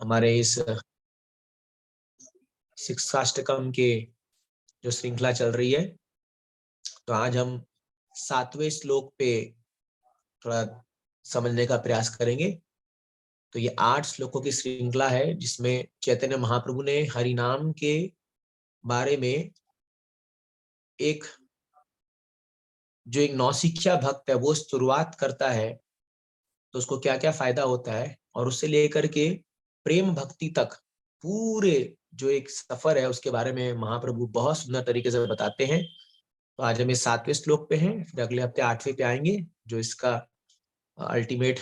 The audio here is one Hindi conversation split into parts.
हमारे इस शिक्षाष्टकम के जो श्रृंखला चल रही है, तो आज हम 7वें श्लोक पे थोड़ा समझने का प्रयास करेंगे। तो ये 8 श्लोकों की श्रृंखला है जिसमें चैतन्य महाप्रभु ने हरि नाम के बारे में एक जो एक नौसिखिया भक्त है वो शुरुआत करता है, तो उसको क्या क्या फायदा होता है, और उससे लेकर के प्रेम भक्ति तक पूरे जो एक सफर है उसके बारे में महाप्रभु बहुत सुंदर तरीके से बताते हैं। तो आज हम 7वें श्लोक पे हैं, फिर अगले हफ्ते 8वें पे आएंगे, जो इसका अल्टीमेट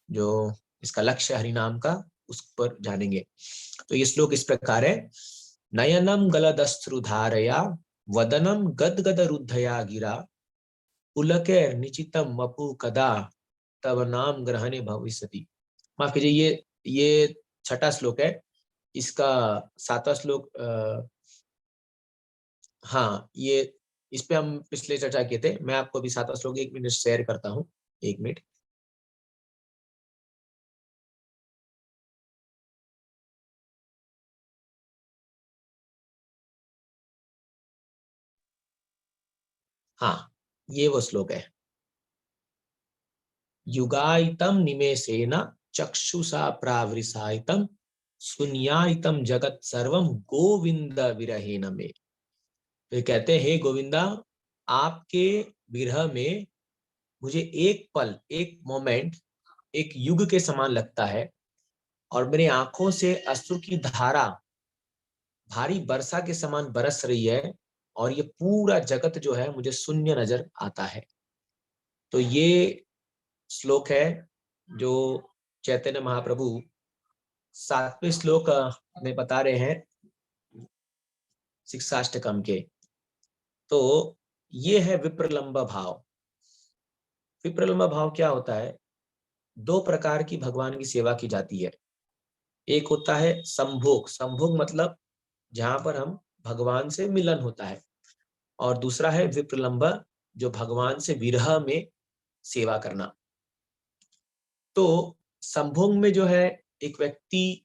जो इसका लक्ष्य हरि नाम का, उस पर जानेंगे। तो ये श्लोक इस प्रकार है। नयनम गलदश्रुधारया वदनम गदगद रुद्धया गिरा पुलके निचितम वपु कदा तब नाम ग्रहणे भविष्यति। माफ कीजिए, ये 6ठा श्लोक है। इसका 7वां श्लोक हाँ, ये इस पे हम पिछले चर्चा किए थे। मैं आपको अभी 7वां श्लोक 1 मिनट शेयर करता हूँ। 1 मिनट। हाँ, ये वो श्लोक है। युगायितम निमेषेन चक्षुषा प्रावृषायितम शून्यायितम जगत सर्वम गोविंद विरहेन में। तो ये कहते हैं, हे गोविंदा, आपके विरह में मुझे एक पल, एक मोमेंट, एक युग के समान लगता है, और मेरी आंखों से अश्रु की धारा भारी वर्षा के समान बरस रही है, और ये पूरा जगत जो है मुझे शून्य नजर आता है। तो ये श्लोक है जो चैतन्य महाप्रभु 7वें श्लोक में बता रहे हैं शिक्षाष्टकम के। तो ये है विप्रलंब भाव। विप्रलंब भाव क्या होता है? 2 प्रकार की भगवान की सेवा की जाती है। एक होता है संभोग। संभोग मतलब जहां पर हम भगवान से मिलन होता है, और दूसरा है विप्रलंब, जो भगवान से विरह में सेवा करना। तो संभोग में जो है एक व्यक्ति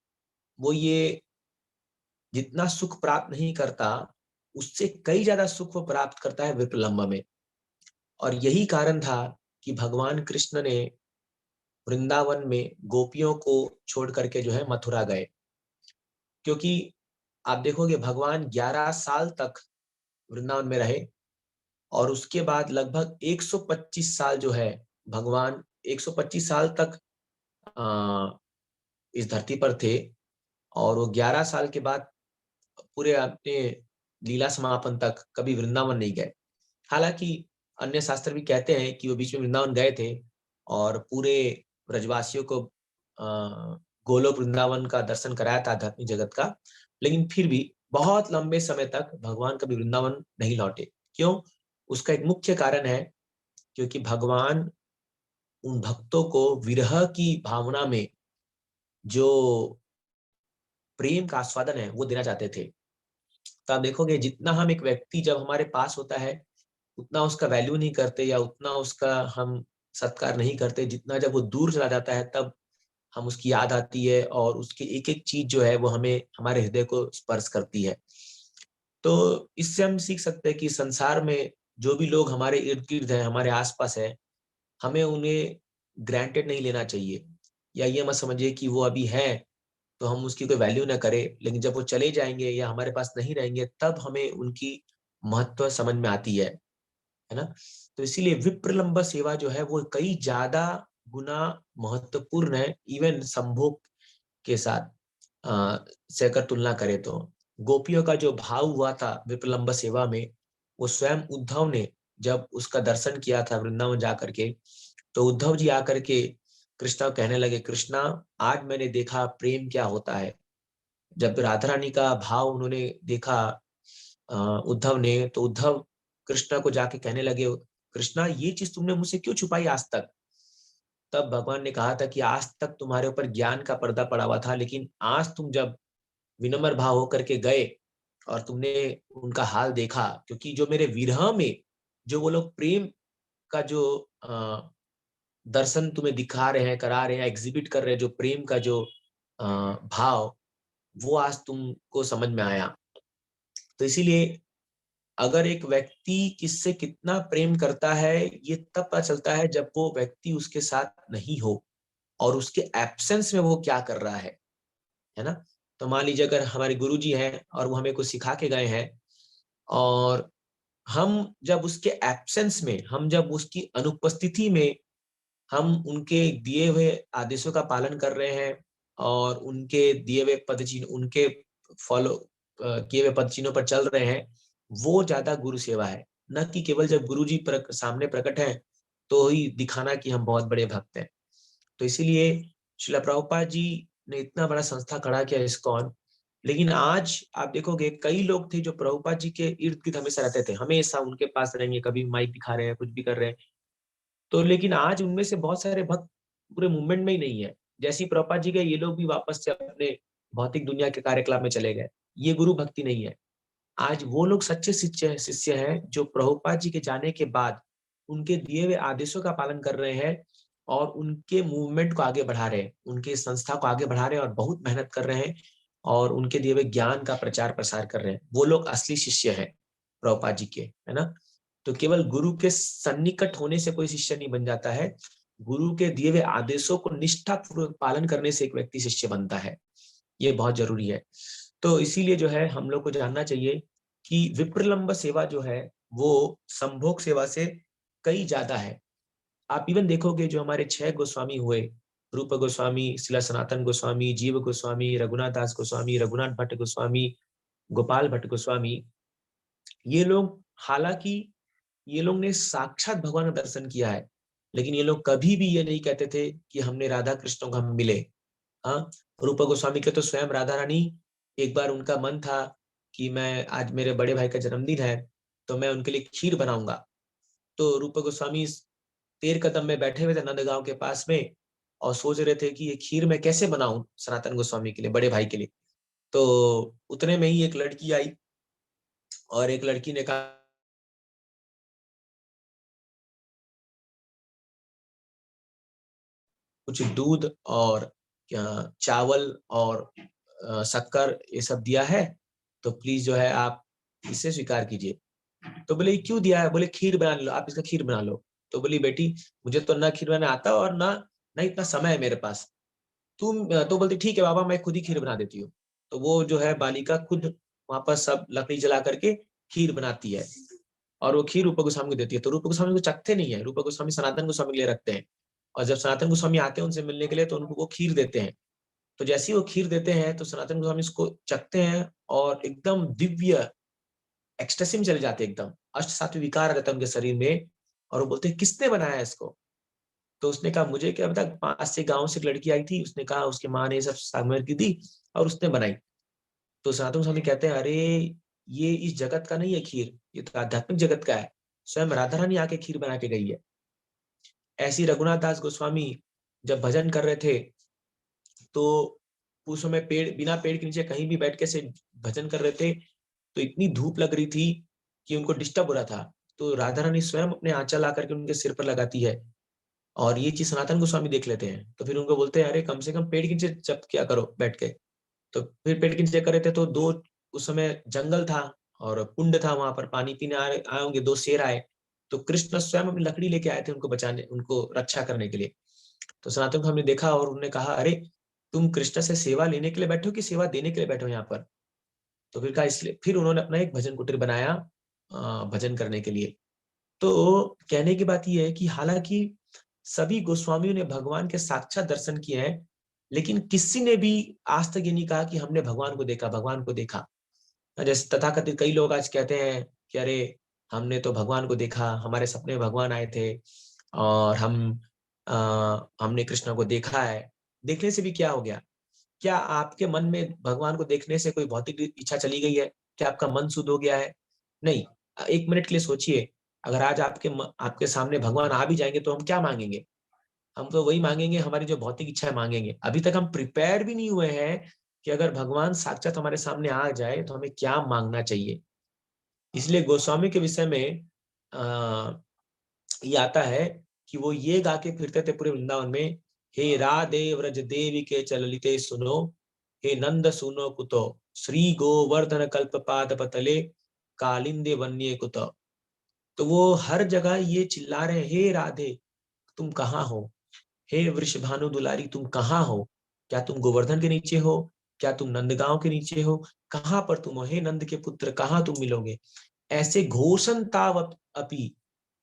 वो ये जितना सुख प्राप्त नहीं करता, उससे कई ज्यादा सुख वो प्राप्त करता है विप्रलंब में। और यही कारण था कि भगवान कृष्ण ने वृंदावन में गोपियों को छोड़ करके जो है मथुरा गए, क्योंकि आप देखोगे भगवान 11 साल तक वृंदावन में रहे, और उसके बाद लगभग 125 साल जो है भगवान 125 साल तक इस धरती पर थे, और वो 11 साल के बाद पूरे अपने लीला समापन तक कभी वृंदावन नहीं गए। हालांकि अन्य शास्त्र भी कहते हैं कि वो बीच में वृंदावन गए थे और पूरे ब्रजवासियों को गोलोक वृंदावन का दर्शन कराया था, आध्यात्मिक जगत का, लेकिन फिर भी बहुत लंबे समय तक भगवान कभी वृंदावन नहीं लौटे। क्यों? उसका एक मुख्य कारण है, क्योंकि भगवान उन भक्तों को विरह की भावना में जो प्रेम का आस्वादन है वो देना चाहते थे। तो आप देखोगे जितना हम एक व्यक्ति जब हमारे पास होता है उतना उसका वैल्यू नहीं करते, या उतना उसका हम सत्कार नहीं करते, जितना जब वो दूर चला जाता है तब हम उसकी याद आती है, और उसकी एक एक चीज जो है वो हमें हमारे हृदय को स्पर्श करती है। तो इससे हम सीख सकते हैं कि संसार में जो भी लोग हमारे इर्द गिर्द है, हमारे आसपास है, हमें उन्हें ग्रांटेड नहीं लेना चाहिए, या ये मत समझिए कि वो अभी है तो हम उसकी कोई वैल्यू ना करें, लेकिन जब वो चले जाएंगे या हमारे पास नहीं रहेंगे तब हमें उनकी महत्व समझ में आती है ना। तो इसीलिए विप्रलंब सेवा जो है वो कई ज्यादा गुना महत्वपूर्ण है, इवन संभोग के साथ से अगर तुलना करें तो। गोपियों का जो भाव हुआ था विप्रलंब सेवा में, वो स्वयं उद्धव ने जब उसका दर्शन किया था वृंदावन जाकर के, तो उद्धव जी आकर के कृष्णा कहने लगे, कृष्णा, आज मैंने देखा प्रेम क्या होता है। जब राधा रानी का भाव उन्होंने देखा उद्धव ने, तो उद्धव कृष्णा को जाके कहने लगे, कृष्णा, ये चीज तुमने मुझसे क्यों छुपाई आज तक? तब भगवान ने कहा था कि आज तक तुम्हारे ऊपर ज्ञान का पर्दा पड़ा हुआ था, लेकिन आज तुम जब विनम्र भाव होकर के गए और तुमने उनका हाल देखा, क्योंकि जो मेरे विरह में जो वो लोग प्रेम का जो दर्शन तुम्हें दिखा रहे हैं, करा रहे हैं, एग्जिबिट कर रहे हैं, जो प्रेम का जो भाव, वो आज तुमको समझ में आया। तो इसीलिए अगर एक व्यक्ति किससे कितना प्रेम करता है, ये तब पता चलता है जब वो व्यक्ति उसके साथ नहीं हो और उसके एब्सेंस में वो क्या कर रहा है ना? तो मान लीजिए अगर हमारे गुरुजी हैं और वो हमें कुछ सिखा के गए हैं, और हम जब उसके एब्सेंस में, हम जब उसकी अनुपस्थिति में हम उनके दिए हुए आदेशों का पालन कर रहे हैं और उनके दिए हुए पद चिन्ह, उनके फॉलो किए हुए पद चिन्हों पर चल रहे हैं, वो ज्यादा गुरु सेवा है। न कि केवल जब गुरुजी सामने प्रकट हैं तो ही दिखाना कि हम बहुत बड़े भक्त हैं। तो इसीलिए श्रील प्रभुपाद जी ने इतना बड़ा संस्था खड़ा किया इस्कॉन। लेकिन आज आप देखोगे कई लोग थे जो प्रभुपाद जी के इर्द गिर्द हमेशा रहते थे, हमेशा उनके पास रहेंगे, कभी माइक दिखा रहे हैं, कुछ भी कर रहे हैं। तो लेकिन आज उनमें से बहुत सारे भक्त पूरे मूवमेंट में ही नहीं है। जैसे ही प्रभुपाद जी गए, ये लोग भी वापस से अपने भौतिक दुनिया के कार्यकलाप में चले गए। ये गुरु भक्ति नहीं है। आज वो लोग सच्चे शिष्य हैं जो प्रभुपाद जी के जाने के बाद उनके दिए हुए आदेशों का पालन कर रहे हैं और उनके मूवमेंट को आगे बढ़ा रहे हैं, उनके संस्था को आगे बढ़ा रहे हैं और बहुत मेहनत कर रहे हैं और उनके दिए हुए ज्ञान का प्रचार प्रसार कर रहे हैं। वो लोग असली शिष्य हैं प्रभुपाद जी के, है ना? तो केवल गुरु के सन्निकट होने से कोई शिष्य नहीं बन जाता है। गुरु के दिए हुए आदेशों को निष्ठापूर्वक पालन करने से एक व्यक्ति शिष्य बनता है। ये बहुत जरूरी है। तो इसीलिए जो है हम लोग को जानना चाहिए कि विप्रलंब सेवा जो है वो संभोग सेवा से कई ज्यादा है। आप इवन देखोगे जो हमारे 6 गोस्वामी हुए, रूप गोस्वामी, शिला सनातन गोस्वामी, जीव गोस्वामी, रघुनाथ दास गोस्वामी, रघुनाथ भट्ट गोस्वामी, गोपाल भट्ट गोस्वामी, ये लोग, हालांकि ये लोग ने साक्षात भगवान का दर्शन किया है, लेकिन ये लोग कभी भी ये नहीं कहते थे कि हमने राधा कृष्ण को हम मिले। हाँ, रूप गोस्वामी के तो स्वयं राधा रानी, एक बार उनका मन था कि मैं, आज मेरे बड़े भाई का जन्मदिन है तो मैं उनके लिए खीर बनाऊंगा। तो रूप गोस्वामी तेर कदम में बैठे हुए थे नंदगांव के पास में और सोच रहे थे कि ये खीर मैं कैसे बनाऊं सनातन गोस्वामी के लिए, बड़े भाई के लिए। तो उतने में ही एक लड़की आई और एक लड़की ने कहा कुछ दूध और चावल और शक्कर ये सब दिया है, तो प्लीज जो है आप इसे स्वीकार कीजिए। तो बोले "ये क्यों दिया है?" बोले "खीर बना लो, आप इसका खीर बना लो।" तो बोली "बेटी, मुझे तो ना खीर बनाना आता और ना ना इतना समय है मेरे पास। तो बोलती "ठीक है बाबा, मैं खुद ही खीर बना देती हूँ।" तो वो जो है बालिका खुद वहां पर सब लकड़ी जला करके खीर बनाती है और वो खीर रूप गोस्वामी को देती है। तो रूप गोस्वामी को चखते नहीं है, रूप गोस्वामी सनातन गोस्वामी के लिए रखते हैं। और जब सनातन गोस्वामी आते हैं उनसे मिलने के लिए, तो उनको वो खीर देते हैं। तो जैसे ही वो खीर देते हैं तो सनातन गोस्वामी इसको चखते हैं और एकदम दिव्य एक्सटेसिम चले जाते हैं, एकदम अष्ट सात्विक विकार आ जाता है उनके शरीर में। और वो बोलते हैं "किसने बनाया इसको?" तो उसने कहा "मुझे क्या पता, पास से गांव से एक लड़की आई थी, उसने कहा उसकी माँ ने ये सब सामग्री की थी और उसने बनाई।" तो सनातन स्वामी कहते हैं "अरे, ये इस जगत का नहीं है खीर, ये तो आध्यात्मिक जगत का है। स्वयं राधा रानी आके खीर बना के गई है।" ऐसी रघुनाथ दास गोस्वामी जब भजन कर रहे थे, तो उस समय पेड़, बिना पेड़ के नीचे कहीं भी बैठ के से भजन कर रहे थे, तो इतनी धूप लग रही थी कि उनको डिस्टर्ब हो रहा था। तो राधा रानी स्वयं अपने आंचल आकर के उनके सिर पर लगाती है और ये चीज सनातन गोस्वामी देख लेते हैं। तो फिर उनको बोलते हैं "अरे, कम से कम पेड़ के नीचे जप किया करो बैठ के।" तो फिर पेड़ के नीचे कर रहे थे तो दो, उस समय जंगल था और कुंड था, वहां पर पानी पीने आए होंगे, दो शेर आए। तो कृष्ण स्वयं अपनी लकड़ी लेके आए थे उनको बचाने, उनको रक्षा करने के लिए। तो सनातन को हमने देखा और उन्होंने कहा "अरे, तुम कृष्ण से सेवा लेने के लिए बैठे हो कि सेवा देने के लिए बैठे हो यहाँ पर?" तो फिर कहा इसलिए, फिर उन्होंने अपना एक भजन कुटीर बनाया भजन करने के लिए। तो कहने की बात ये है कि हालांकि सभी गोस्वामियों ने भगवान के साक्षात दर्शन किए हैं, लेकिन किसी ने भी आज तक ये नहीं कहा कि हमने भगवान को देखा, भगवान को देखा। जैसे तथाकथित कई लोग आज कहते हैं कि अरे, हमने तो भगवान को देखा, हमारे सपने में भगवान आए थे और हमने कृष्ण को देखा है। देखने से भी क्या हो गया? क्या आपके मन में भगवान को देखने से कोई भौतिक इच्छा चली गई है? क्या आपका मन शुद्ध हो गया है? नहीं। 1 मिनट के लिए सोचिए, अगर आज आपके सामने भगवान आ भी जाएँगे तो हम क्या माँगेंगे? हम तो वही माँगेंगे, हमारी जो भौतिक इच्छाएँ माँगेंगे। अभी तक हम प्रिपेयर भी नहीं हुए हैं कि अगर भगवान साक्षात हमारे सामने आ जाए तो हमें क्या माँगना चाहिए। इसलिए गोस्वामी के विषय में अ, ये आता है कि वो ये गा के फिरते थे पूरे वृंदावन में हे राधे व्रज देवी के चललिते सुनो, हे नंद सुनो कुतो, श्री गोवर्धन कल्पपाद पतले, कालिंदे वन्य कुतो। तो वो हर जगह ये चिल्ला रहे हैं, हे राधे तुम कहाँ हो, हे वृषभानु दुलारी तुम कहाँ हो, क्या तुम गोवर्धन के नीचे हो, क्या तुम नंदगांव के नीचे हो, कहाँ पर तुम हो, हे नंद के पुत्र कहाँ तुम मिलोगे। ऐसे घोषण तावत अपी,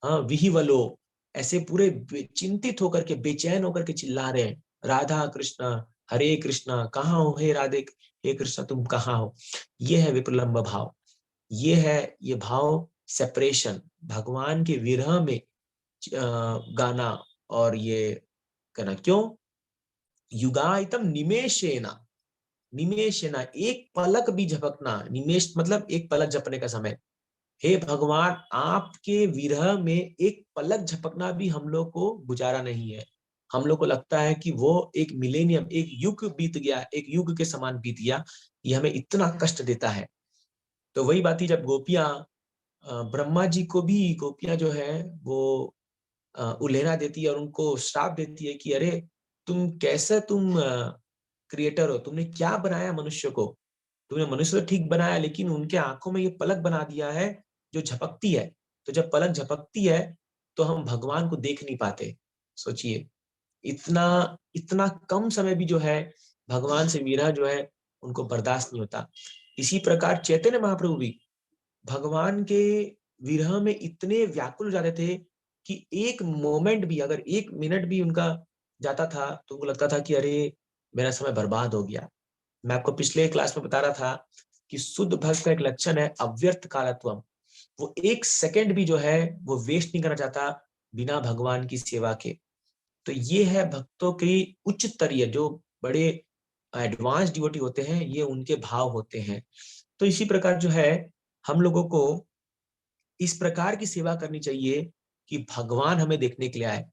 हाँ विहिवलो, ऐसे पूरे चिंतित होकर के बेचैन होकर के चिल्ला रहे हैं, राधा कृष्णा हरे कृष्णा कहाँ हो, हे राधे हे कृष्णा तुम कहाँ हो। ये है विप्रलंब भाव, ये है ये भाव सेपरेशन, भगवान के विरह में गाना। और ये कहना क्यों, युगायतम निमेशेना, निमेशेना एक पलक भी झपकना, निमेश मतलब एक पलक झपकने का समय। हे भगवान आपके विरह में एक पलक झपकना भी हम लोग को गुजारा नहीं है। हम लोग को लगता है कि वो एक मिलेनियम, एक युग बीत गया, एक युग के समान बीत गया, ये हमें इतना कष्ट देता है। तो वही बात थी जब गोपियां ब्रह्मा जी को भी, गोपियां जो है वो उल्हेना देती है और उनको श्राप देती है कि अरे तुम कैसे, तुम क्रिएटर हो, तुमने क्या बनाया मनुष्य को, तुमने मनुष्य तो ठीक बनाया लेकिन उनके आंखों में ये पलक बना दिया है जो झपकती है। तो जब पलक झपकती है तो हम भगवान को देख नहीं पाते। सोचिए, इतना इतना कम समय भी जो है भगवान से विरह जो है उनको बर्दाश्त नहीं होता। इसी प्रकार चैतन्य महाप्रभु भी भगवान के विरह में इतने व्याकुल हो जाते थे कि एक मोमेंट भी, अगर एक मिनट भी उनका जाता था तो उनको लगता था कि अरे मेरा समय बर्बाद हो गया। मैं आपको पिछले क्लास में बता रहा था कि शुद्ध भक्त का एक लक्षण है अव्यर्थ कालत्वम। वो एक सेकंड भी जो है वो वेस्ट नहीं करना चाहता बिना भगवान की सेवा के। तो ये है भक्तों की उच्च स्तरीय, जो बड़े एडवांस डिवोटी होते हैं, ये उनके भाव होते हैं। तो इसी प्रकार जो है हम लोगों को इस प्रकार की सेवा करनी चाहिए कि भगवान हमें देखने के लिए आए।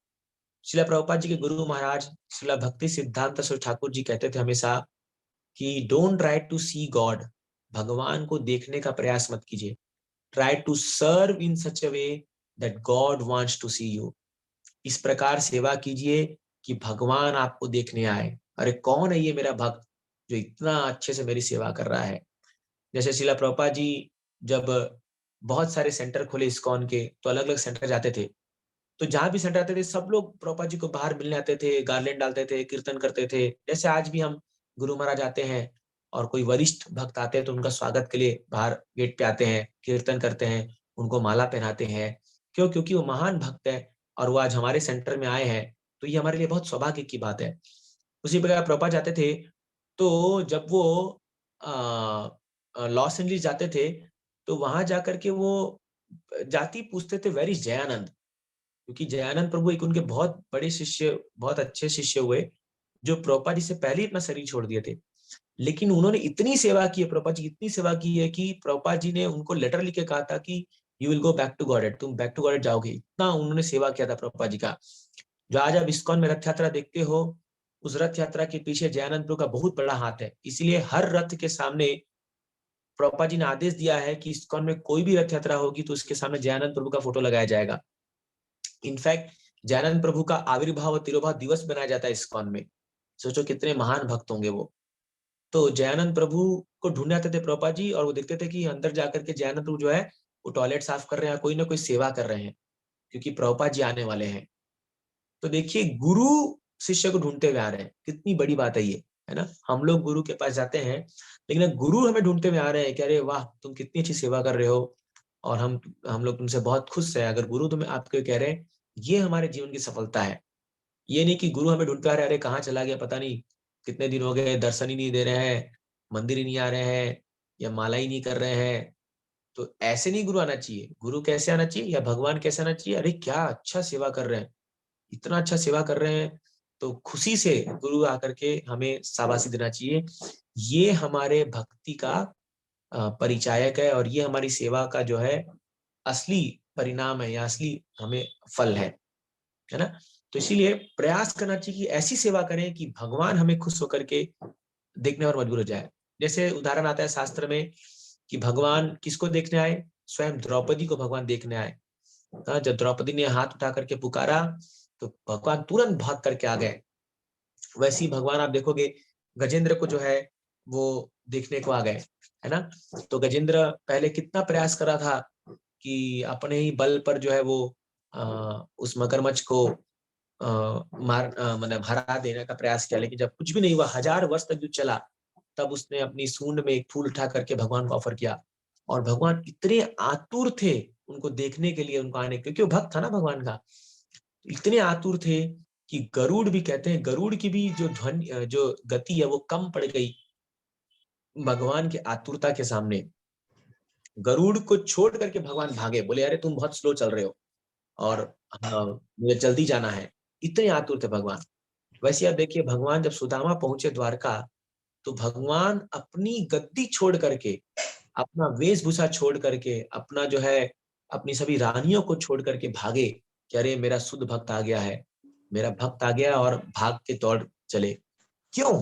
श्रीला प्रभुपाद जी के गुरु महाराज श्रीला भक्ति सिद्धांत सरस्वती ठाकुर जी कहते थे हमेशा कि don't try to see God, भगवान को देखने का प्रयास मत कीजिए, try to serve in such a way that God wants to see you. इस प्रकार सेवा कीजिए कि भगवान आपको देखने आए, अरे कौन है ये मेरा भक्त जो इतना अच्छे से मेरी सेवा कर रहा है। जैसे शिला प्रभुपाद जी जब बहुत सारे सेंटर खोले इस्कॉन के, तो अलग अलग सेंटर जाते थे, तो जहां भी सेंटर आते थे सब लोग प्रभुपाद जी को बाहर मिलने आते थे, गार्लेंड डालते थे, कीर्तन करते थे। जैसे आज भी हम गुरु महाराज आते हैं और कोई वरिष्ठ भक्त आते हैं तो उनका स्वागत के लिए बाहर गेट पे आते हैं, कीर्तन करते हैं, उनको माला पहनाते हैं। क्यों? क्योंकि वो महान भक्त है और वो आज हमारे सेंटर में आए हैं, तो ये हमारे लिए बहुत सौभाग्य की बात है। उसी प्रकार प्रभुपाद जाते थे तो जब वो लॉस एंजलिस जाते थे तो वहां जाकर के वो जाति पूछते थे वेर इज जयानंद, क्योंकि जयानंद प्रभु एक उनके बहुत बड़े शिष्य, बहुत अच्छे शिष्य हुए जो प्रभुपाद जी से पहले ही अपना शरीर छोड़ दिए थे। लेकिन उन्होंने इतनी सेवा की है, प्रभुपाद जी इतनी सेवा की है कि प्रभुपाद जी ने उनको लेटर लिख के कहा था कि you will go back to Godhead, तुम बैक टू गॉडेड जाओगे। इतना उन्होंने सेवा किया था प्रभुपाद जी का। जो आज आप इस्कॉन में रथ यात्रा देखते हो, उस रथ यात्रा के पीछे जयानंद प्रभु का बहुत बड़ा हाथ है। इसलिए हर रथ के सामने प्रभुपाद जी ने आदेश दिया है कि इस्कॉन में कोई भी रथ यात्रा होगी तो उसके सामने जयानंद प्रभु का फोटो लगाया जाएगा। इनफैक्ट जयानंद प्रभु का आविर्भाव और तिरुभाव दिवस बनाया जाता है इस्कॉन में। सोचो कितने महान भक्त होंगे वो। तो जयानंद प्रभु को ढूंढने आते थे प्रभुपाद जी और वो देखते थे कि अंदर जाकर के जयानंद प्रभु जो है वो टॉयलेट साफ कर रहे हैं, कोई ना कोई सेवा कर रहे हैं, क्योंकि प्रभुपाद जी आने वाले हैं। तो देखिए गुरु शिष्य को ढूंढते हुए आ रहे हैं, कितनी बड़ी बात है ये, है ना। हम लोग गुरु के पास जाते हैं लेकिन गुरु हमें ढूंढते हुए आ रहे हैं कि अरे वाह तुम कितनी अच्छी सेवा कर रहे हो और हम लोग तुमसे बहुत खुश है। अगर गुरु तुम्हें आपको कह रहे हैं, ये हमारे जीवन की सफलता है। ये नहीं कि गुरु हमें ढूंढते आ रहे हैं, अरे कहाँ चला गया पता नहीं, कितने दिन हो गए दर्शन ही नहीं दे रहे हैं, मंदिर ही नहीं आ रहे हैं, या माला ही नहीं कर रहे हैं। तो ऐसे नहीं गुरु आना चाहिए। गुरु कैसे आना चाहिए या भगवान कैसे आना चाहिए, अरे क्या अच्छा सेवा कर रहे हैं, इतना अच्छा सेवा कर रहे हैं, तो खुशी से गुरु आकर के हमें शाबाशी देना चाहिए। ये हमारे भक्ति का परिचायक है और ये हमारी सेवा का जो है असली परिणाम है या असली हमें फल है ना। तो इसीलिए प्रयास करना चाहिए कि ऐसी सेवा करें कि भगवान हमें खुश होकर के देखने और मजबूर हो जाए। जैसे उदाहरण आता है शास्त्र में कि भगवान किसको देखने आए, स्वयं द्रौपदी को भगवान देखने आए। जब द्रौपदी ने हाथ उठा करके पुकारा तो भगवान तुरंत भाग करके आ गए वैसे ही भगवान आप देखोगे गजेंद्र को जो है वो देखने को आ गए, है ना। तो गजेंद्र पहले कितना प्रयास कर रहा था कि अपने ही बल पर जो है वो उस मगरमच्छ को मतलब हरा देने का प्रयास किया, लेकिन जब कुछ भी नहीं हुआ, 1000 वर्ष तक जो चला, तब उसने अपनी सूंड में एक फूल उठा करके भगवान को ऑफर किया। और भगवान इतने आतुर थे उनको देखने के लिए, उनको आने, क्योंकि वो भक्त था ना भगवान का, इतने आतुर थे कि गरुड़ भी कहते हैं, गरुड़ की भी जो ध्वनि, जो गति है वो कम पड़ गई भगवान की आतुरता के सामने। गरुड़ को छोड़ करके भगवान भागे, बोले अरे तुम बहुत स्लो चल रहे हो और मुझे जल्दी जाना है, इतने आतुर थे भगवान। वैसे आप देखिए भगवान जब सुदामा पहुंचे द्वारका, तो भगवान अपनी गद्दी छोड़ करके, अपना वेशभूषा छोड़ करके, अपना जो है अपनी सभी रानियों को छोड़ करके भागे कि अरे मेरा शुद्ध भक्त आ गया है, मेरा भक्त आ गया, और भाग के दौड़ चले। क्यों?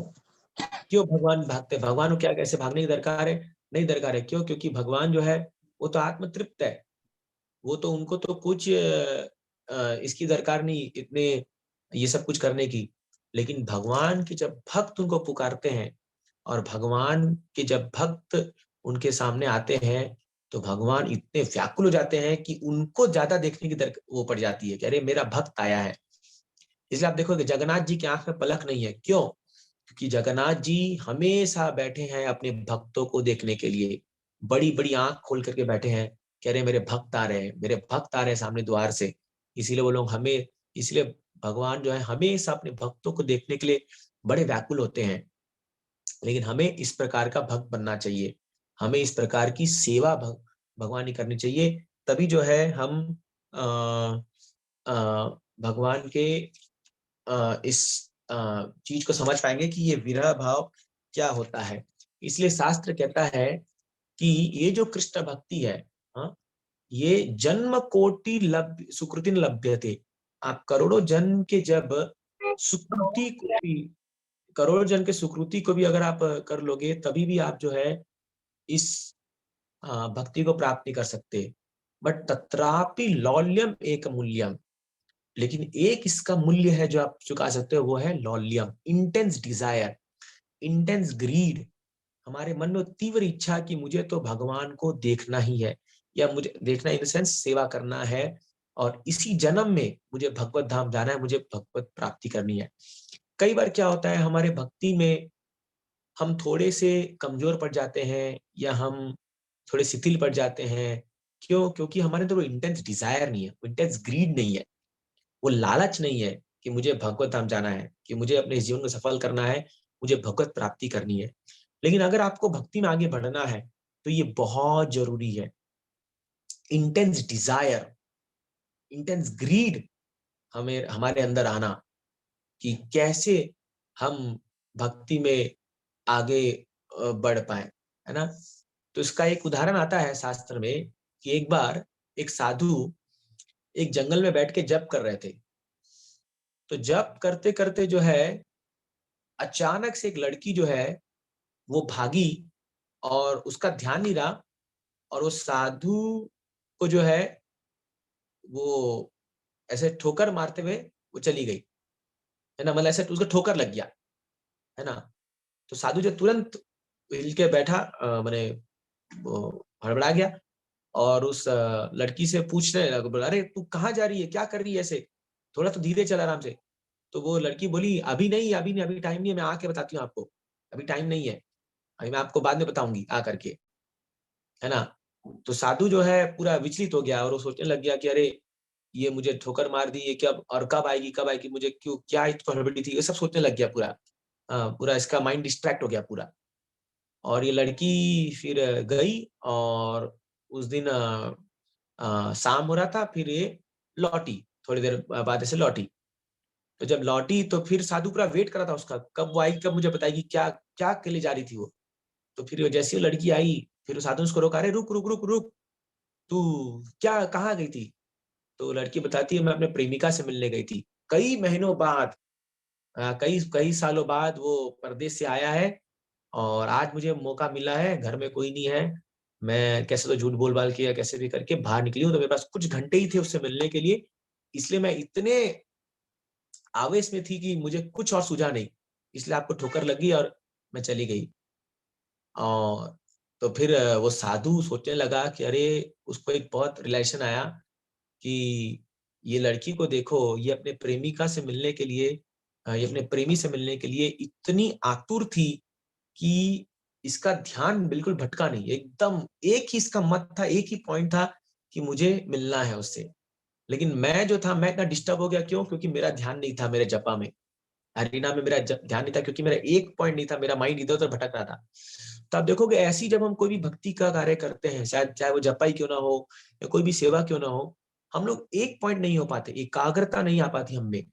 क्यों भगवान भागते? भगवान को क्या कैसे भागने की दरकार है? नहीं दरकार है। क्यों? क्योंकि भगवान जो है वो तो आत्म तृप्त है, वो तो, उनको तो कुछ इसकी दरकार नहीं, इतने ये सब कुछ करने की। लेकिन भगवान के जब भक्त उनको पुकारते हैं, और भगवान के जब भक्त उनके सामने आते हैं, तो भगवान इतने व्याकुल हो जाते हैं कि उनको ज्यादा देखने की वो पड़ जाती है कि अरे मेरा भक्त आया है। इसलिए आप देखोगे जगन्नाथ जी की आंख में पलक नहीं है। क्यों? क्योंकि जगन्नाथ जी हमेशा बैठे हैं अपने भक्तों को देखने के लिए, बड़ी बड़ी आंख खोल करके बैठे हैं, कह रहे मेरे भक्त आ रहे हैं, मेरे भक्त आ रहे हैं सामने द्वार से। इसीलिए वो लोग हमें, इसलिए भगवान जो है हमेशा अपने भक्तों को देखने के लिए बड़े व्याकुल होते हैं। लेकिन हमें इस प्रकार का भक्त बनना चाहिए, हमें इस प्रकार की सेवा भगवान की करनी चाहिए। तभी जो है हम अ, भगवान के इस चीज को समझ पाएंगे कि ये विरह भाव क्या होता है। इसलिए शास्त्र कहता है कि ये जो कृष्ण भक्ति है, हाँ, ये जन्म कोटि लभ्य सुकृति लभ्यते। आप करोड़ों जन्म के जब सुकृति को भी, करोड़ों जन्म के सुकृति को भी अगर आप कर लोगे, तभी भी आप जो है इस भक्ति को प्राप्त नहीं कर सकते। बट तत्रापि लौल्यम एक मूल्यम, लेकिन एक इसका मूल्य है जो आप चुका सकते हो, वो है लौल्यम, इंटेंस डिजायर, इंटेंस ग्रीड। हमारे मन में तीव्र इच्छा कि मुझे तो भगवान को देखना ही है, या मुझे देखना इन द सेंस सेवा करना है, और इसी जन्म में मुझे भगवत धाम जाना है, मुझे भगवत प्राप्ति करनी है। कई बार क्या होता है हमारे भक्ति में, हम थोड़े से कमजोर पड़ जाते हैं, या हम थोड़े शिथिल पड़ जाते हैं। क्यों? क्योंकि हमारे अंदर वो इंटेंस डिजायर नहीं है, वो इंटेंस ग्रीड नहीं है, वो लालच नहीं है कि मुझे भगवत धाम जाना है, कि मुझे अपने जीवन को सफल करना है, मुझे भगवत प्राप्ति करनी है। लेकिन अगर आपको भक्ति में आगे बढ़ना है, तो ये बहुत जरूरी है, इंटेंस डिजायर, इंटेंस ग्रीड हमें हमारे अंदर आना, कि कैसे हम भक्ति में आगे बढ़ पाए, है ना। तो इसका एक उदाहरण आता है शास्त्र में कि एक बार एक साधु एक जंगल में बैठ के जप कर रहे थे। तो जप करते करते जो है अचानक से एक लड़की जो है वो भागी, और उसका ध्यान नहीं रहा, और वो साधु को जो है वो ऐसे ठोकर मारते हुए वो चली गई, है ना, मतलब ऐसे उसको ठोकर लग गया, है ना। तो साधु जो तुरंत हिल के बैठा, मैंने वो हड़बड़ा गया, और उस लड़की से पूछने लगा, बोला अरे तू कहाँ जा रही है, क्या कर रही है ऐसे, थोड़ा तो धीरे चल आराम से। तो वो लड़की बोली अभी नहीं, अभी नहीं, अभी टाइम नहीं है, मैं आके बताती हूँ आपको, अभी टाइम नहीं है, अभी मैं आपको बाद में बताऊंगी आ करके, है ना। तो साधु जो है पूरा विचलित हो गया, और वो सोचने लग गया कि अरे ये मुझे ठोकर मार दी, ये क्या, और कब आएगी, कब आएगी, मुझे क्यों, क्या इसको हड़बड़ी थी, ये सब सोचने लग गया पूरा। पूरा इसका माइंड डिस्ट्रैक्ट हो गया पूरा। और ये लड़की फिर गई, और उस दिन शाम हो रहा था, फिर ये लौटी, थोड़ी देर बाद ऐसे लौटी। तो जब लौटी तो फिर साधु पूरा वेट कर रहा था उसका, कब वो आएगी, कब मुझे बताएगी, क्या क्या के लिए जा रही थी वो। तो फिर जैसे वो लड़की आई, फिर वो साधु उसको रोका, अरे रुक रुक रुक रुक, तू क्या, कहाँ गई थी। तो लड़की बताती है मैं अपने प्रेमिका से मिलने गई थी, कई महीनों बाद, कई कई सालों बाद वो परदेश से आया है, और आज मुझे मौका मिला है, घर में कोई नहीं है, मैं कैसे तो झूठ बोल बाल के या कैसे भी करके बाहर निकली हूँ, तो मेरे पास कुछ घंटे ही थे उससे मिलने के लिए, इसलिए मैं इतने आवेश में थी कि मुझे कुछ और सूझा नहीं, इसलिए आपको ठोकर लगी और मैं चली गई। और तो फिर वो साधु सोचने लगा कि अरे, उसको एक बहुत रियलाइजेशन आया कि ये लड़की को देखो, ये अपने प्रेमिका से मिलने के लिए ये अपने प्रेमी से मिलने के लिए इतनी आतुर थी कि इसका ध्यान बिल्कुल भटका नहीं, एकदम एक ही इसका मत था, एक ही पॉइंट था कि मुझे मिलना है उससे। लेकिन मैं जो था, मैं इतना डिस्टर्ब हो गया, क्यों? क्योंकि मेरा ध्यान नहीं था मेरे जपा में, हरिनाम में मेरा ध्यान नहीं था, क्योंकि मेरा एक पॉइंट नहीं था, मेरा माइंड इधर उधर भटक रहा था। तो आप देखोगे ऐसी जब हम कोई भी भक्ति का कार्य करते हैं, शायद चाहे वो जपा ही क्यों ना हो या कोई भी सेवा क्यों ना हो, हम लोग एक पॉइंट नहीं हो पाते, एकाग्रता नहीं आ पाती हम में,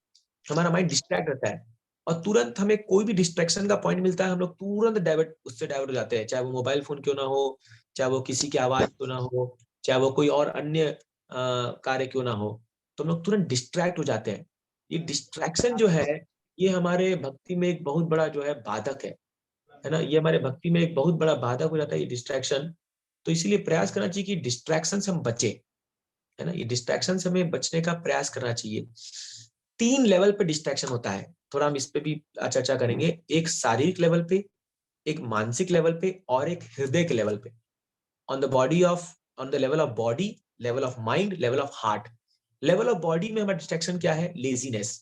हमारा माइंड डिस्ट्रैक्ट रहता है। और तुरंत हमें कोई भी डिस्ट्रैक्शन का पॉइंट मिलता है, हम लोग तुरंत डाइवर्ट, उससे डाइवर्ट हो जाते हैं, चाहे वो मोबाइल फोन क्यों ना हो, चाहे वो किसी की आवाज क्यों ना हो, चाहे वो कोई और अन्य कार्य क्यों ना हो, तो हम लोग तुरंत डिस्ट्रैक्ट हो जाते हैं। ये डिस्ट्रैक्शन जो है, ये हमारे भक्ति में एक बहुत बड़ा जो है बाधक है ना, ये हमारे भक्ति में एक बहुत बड़ा बाधक हो जाता है ये डिस्ट्रैक्शन। तो इसीलिए प्रयास करना चाहिए कि डिस्ट्रैक्शन से हम बचे, है ना, ये डिस्ट्रैक्शन से हमें बचने का प्रयास करना चाहिए। 3 लेवल पे डिस्ट्रैक्शन होता है, थोड़ा हम इस पे भी चर्चा करेंगे। एक शारीरिक लेवल पे, एक मानसिक लेवल पे और एक हृदय के लेवल पे। On the body of on the level of body, level of mind, level of heart. Level of body में हमारा डिस्ट्रैक्शन क्या है? लेजीनेस।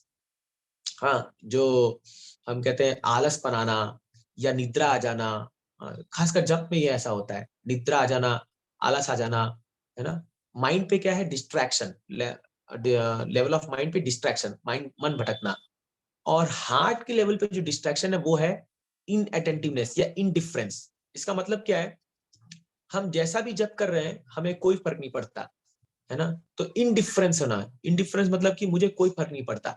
हाँ, जो हम कहते हैं आलस बनाना या निद्रा आ जाना, खासकर जप में ये ऐसा होता है, निद्रा आ जाना, आलस आ जाना, है ना। माइंड पे क्या है? डिस्ट्रैक्शन, लेवल ऑफ माइंड पे डिस्ट्रैक्शन, माइंड मन भटकना। और हार्ट के लेवल पे जो डिस्ट्रैक्शन है वो है इनअटेंटिवनेस या इनडिफरेंस। इसका मतलब क्या है? हम जैसा भी जप कर रहे हैं हमें कोई फर्क नहीं पड़ता, है ना। तो इनडिफरेंस होना, इनडिफरेंस मतलब कि मुझे कोई फर्क नहीं पड़ता।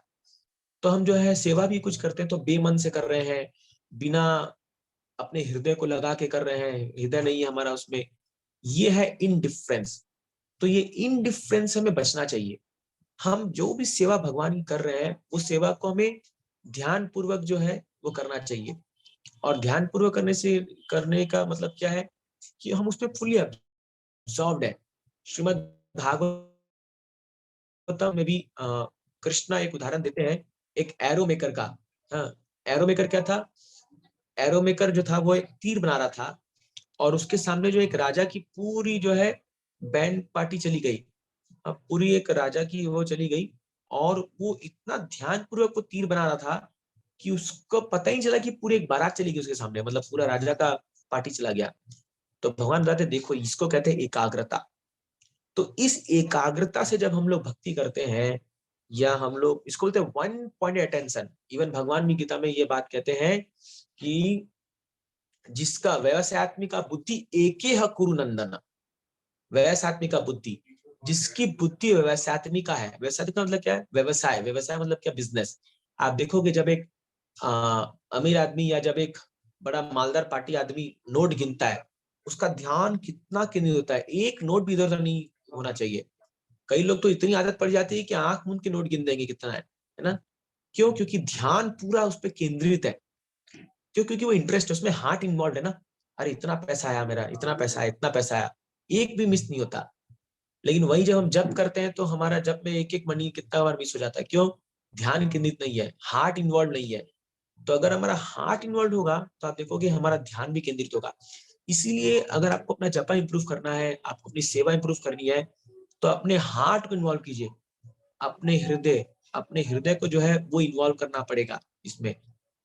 तो हम जो है सेवा भी कुछ करते हैं तो बेमन से कर रहे हैं, बिना अपने हृदय को लगा के कर रहे हैं, हृदय नहीं है हमारा उसमें, ये है इनडिफरेंस। तो ये इनडिफरेंस हमें बचना चाहिए। हम जो भी सेवा भगवान की कर रहे हैं, उस सेवा को हमें ध्यान पूर्वक जो है वो करना चाहिए। और ध्यान पूर्वक करने का मतलब क्या है कि हम उसमें फुली अब्सॉर्ब्ड है। श्रीमद् भागवतम में भी कृष्णा एक उदाहरण देते हैं, एक एरो मेकर का। हाँ, एरो मेकर क्या था? एरो मेकर जो था वो एक तीर बना रहा था, और उसके सामने जो एक राजा की पूरी जो है बैंड पार्टी चली गई। अब पूरी एक राजा की वो चली गई, और वो इतना ध्यान पूर्वक वो तीर बना रहा था कि उसको पता ही नहीं चला कि पूरी एक बारात चली गई उसके सामने, मतलब पूरा राजा का पार्टी चला गया। तो भगवान बताते देखो, इसको कहते हैं एकाग्रता। तो इस एकाग्रता से जब हम लोग भक्ति करते हैं, या हम लोग इसको बोलते हैं वन पॉइंट अटेंशन। इवन भगवान भी गीता में ये बात कहते हैं कि जिसका व्यवसायत्मिका बुद्धि एके ह कुरु नंदन। व्यवसायत्मिका बुद्धि, जिसकी बुद्धि व्यवसायत्मिका है। व्यवसायत्मिका मतलब क्या है? व्यवसाय, व्यवसाय मतलब क्या? बिजनेस। आप देखोगे जब एक अमीर आदमी या जब एक बड़ा मालदार पार्टी आदमी नोट गिनता है, उसका ध्यान कितना केंद्रित होता है, एक नोट भी इधर उधर नहीं होना चाहिए। कई लोग तो इतनी आदत पड़ जाती है कि आंख मूंद के नोट गिन देंगे कितना है ना। क्यों? क्योंकि ध्यान पूरा उस पर केंद्रित है। क्यों? क्योंकि वो इंटरेस्ट है, उसमें हार्ट इन्वॉल्व है ना। अरे इतना पैसा आया मेरा, इतना पैसा आया, इतना पैसा आया, एक भी मिस नहीं होता। लेकिन वही जब हम जप करते हैं तो हमारा जप में एक एक मनी कितना बार मिस हो जाता है। क्यों? ध्यान केंद्रित नहीं है, हार्ट इन्वॉल्व नहीं है। तो अगर हमारा हार्ट इन्वॉल्व होगा तो आप देखोगे हमारा ध्यान भी केंद्रित होगा। इसीलिए अगर आपको अपना जपा इंप्रूव करना है, आपको अपनी सेवा इंप्रूव करनी है, तो अपने हार्ट को इन्वॉल्व कीजिए। अपने हृदय को जो है वो इन्वॉल्व करना पड़ेगा इसमें।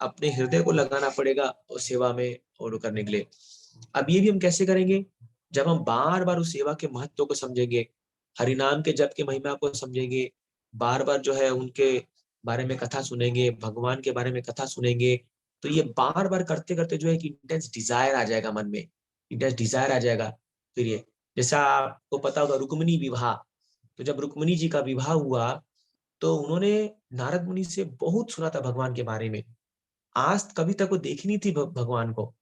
अपने हृदय को लगाना पड़ेगा और सेवा में और करने के लिए। अब ये भी हम कैसे करेंगे? जब हम बार बार उस सेवा के महत्व को समझेंगे, हरिनाम के जप की महिमा को समझेंगे, बार बार जो है उनके बारे में कथा सुनेंगे, भगवान के बारे में कथा सुनेंगे, तो ये बार बार करते करते जो है एक इंटेंस डिजायर आ जाएगा मन में, इंटेंस डिजायर आ जाएगा। फिर ये, जैसा आपको पता होगा रुक्मिणी विवाह, तो जब रुक्मिणी जी का विवाह हुआ तो उन्होंने नारद मुनि से बहुत सुना था भगवान के बारे में। आज कभी तक वो देखी नहीं थी भगवान को,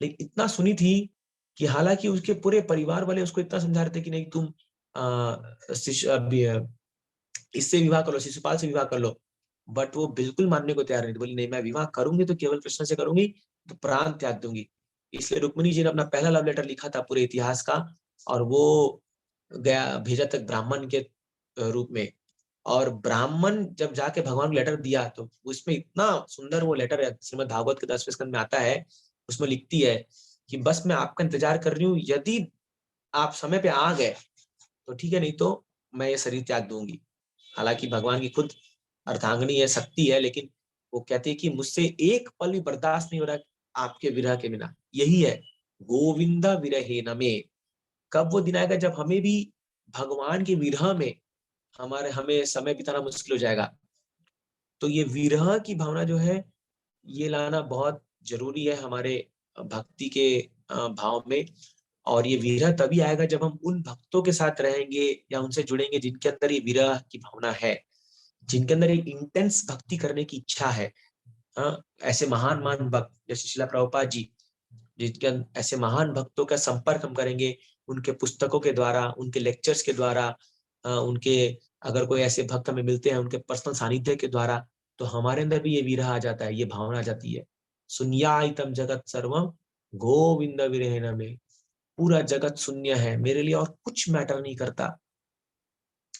लेकिन इतना सुनी थी कि हालांकि उसके पूरे परिवार वाले उसको इतना समझा रहे थे कि नहीं तुम इससे विवाह कर लो, शिशुपाल से विवाह कर लो, बट वो बिल्कुल मानने को तैयार नहीं थी। बोली नहीं, मैं विवाह करूंगी तो केवल कृष्ण से करूंगी, तो प्राण त्याग दूंगी। इसलिए रुक्मिणी जी ने अपना पहला लव लेटर लिखा था पूरे इतिहास का, और वो गया भेजा तक ब्राह्मण के रूप में। और ब्राह्मण जब जाके भगवान को लेटर दिया तो उसमें इतना सुंदर वो लेटर है, श्रीमद् भागवत के 10वें स्कंद में आता है, उसमें लिखती है कि बस मैं आपका इंतजार कर रही हूँ, यदि आप समय पे आ गए तो ठीक है, नहीं तो मैं ये शरीर त्याग दूंगी। हालांकि भगवान की खुद अर्धांगिनी है, शक्ति है, लेकिन वो कहती है कि मुझसे एक पल भी बर्दाश्त नहीं हो रहा आपके विरह के बिना। यही है गोविंदा विरहे नमे। कब वो दिन आएगा जब हमें भी भगवान के विरह में हमें समय बिताना मुश्किल हो जाएगा। तो ये विरह की भावना जो है ये लाना बहुत जरूरी है हमारे भक्ति के भाव में। और ये विरह तभी आएगा जब हम उन भक्तों के साथ रहेंगे या उनसे जुड़ेंगे जिनके अंदर ये विरह की भावना है, जिनके अंदर एक इंटेंस भक्ति करने की इच्छा है। हाँ, ऐसे महान महान भक्त जैसे शिला प्रभुपाद जी, जिनके ऐसे महान भक्तों का संपर्क हम करेंगे उनके पुस्तकों के द्वारा, उनके लेक्चर्स के द्वारा, उनके अगर कोई ऐसे भक्त हमें मिलते हैं उनके पर्सनल सानिध्य के द्वारा, तो हमारे अंदर भी ये विरह आ जाता है, ये भावना आ जाती है। शून्यायतम जगत सर्वम गोविंद विरह में। पूरा जगत शून्य है मेरे लिए, और कुछ मैटर नहीं करता,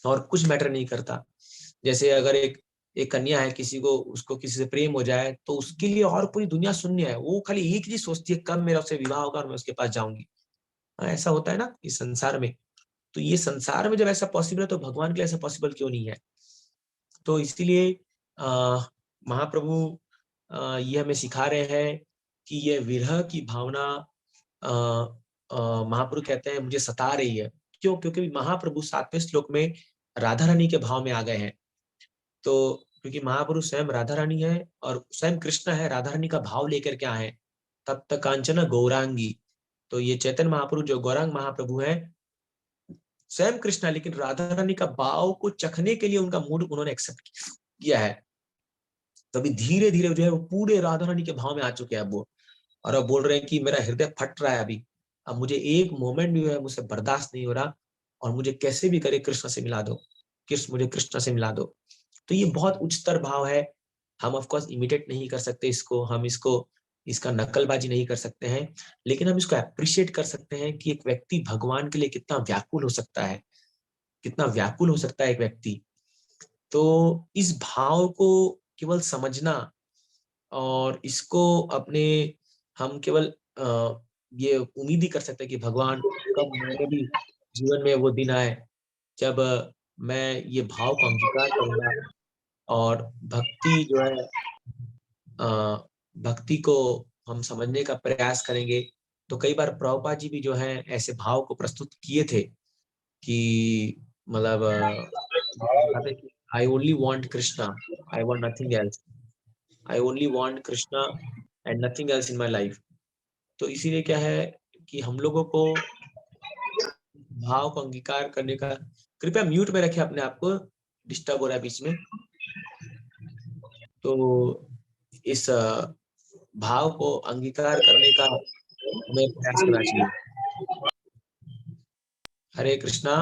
और कुछ मैटर नहीं करता। जैसे अगर एक एक कन्या है, किसी को उसको किसी से प्रेम हो जाए तो उसके लिए और पूरी दुनिया शून्य है, वो खाली एक चीज सोचती है कब मेरा उससे विवाह होगा और मैं उसके पास जाऊंगी। हाँ, ऐसा होता है ना इस संसार में। तो ये संसार में जब ऐसा पॉसिबल है तो भगवान के लिए ऐसा पॉसिबल क्यों नहीं है। तो इसीलिए महाप्रभु ये हमें सिखा रहे हैं कि ये विरह की भावना महाप्रभु कहते हैं मुझे सता रही है। क्यों? क्योंकि महाप्रभु 7वें श्लोक में राधा रानी के भाव में आ गए हैं। तो क्योंकि महाप्रभु स्वयं राधा रानी है और स्वयं कृष्ण है, राधा रानी का भाव लेकर के आए हैं। तब तक कांचन गौरांगी। तो ये चैतन्य महाप्रभु जो गौरांग महाप्रभु है, स्वयं कृष्ण है, लेकिन राधा रानी का भाव को चखने के लिए उनका मूड उन्होंने एक्सेप्ट किया है। तभी धीरे धीरे जो है वो पूरे राधा रानी के भाव में आ चुके हैं अब वो। और अब बोल रहे हैं कि मेरा हृदय फट रहा है अभी, अब मुझे एक मोमेंट भी है मुझसे बर्दाश्त नहीं हो रहा, और मुझे कैसे भी करे कृष्ण से मिला दो, कृष्ण मुझे कृष्ण से मिला दो। तो ये बहुत उच्चतर भाव है। हम ऑफ कोर्स इमिटेट नहीं कर सकते इसको, हम इसका नकलबाजी नहीं कर सकते हैं, लेकिन हम इसको अप्रिशिएट कर सकते हैं कि एक व्यक्ति भगवान के लिए कितना व्याकुल हो सकता है, कितना व्याकुल हो सकता है एक व्यक्ति। तो इस भाव को केवल समझना और इसको अपने हम केवल ये उम्मीद ही कर सकते हैं कि भगवान कब मेरे भी जीवन में वो दिन आए जब मैं ये भाव को अंगीकार करूंगा और भक्ति जो है भक्ति को हम समझने का प्रयास करेंगे। तो कई बार प्रभुपाद जी भी जो है ऐसे भाव को प्रस्तुत किए थे कि मतलब दिखाते कि I only want Krishna, I want nothing else, I only want Krishna and nothing else in my life. तो इसीलिए क्या है कि हम लोगों को भाव को अंगीकार करने का, कृपया म्यूट में रखें अपने आप को, डिस्टर्ब हो रहा है बीच में। तो इस भाव को अंगीकार करने का हमें प्रयास करना चाहिए। हरे कृष्णा।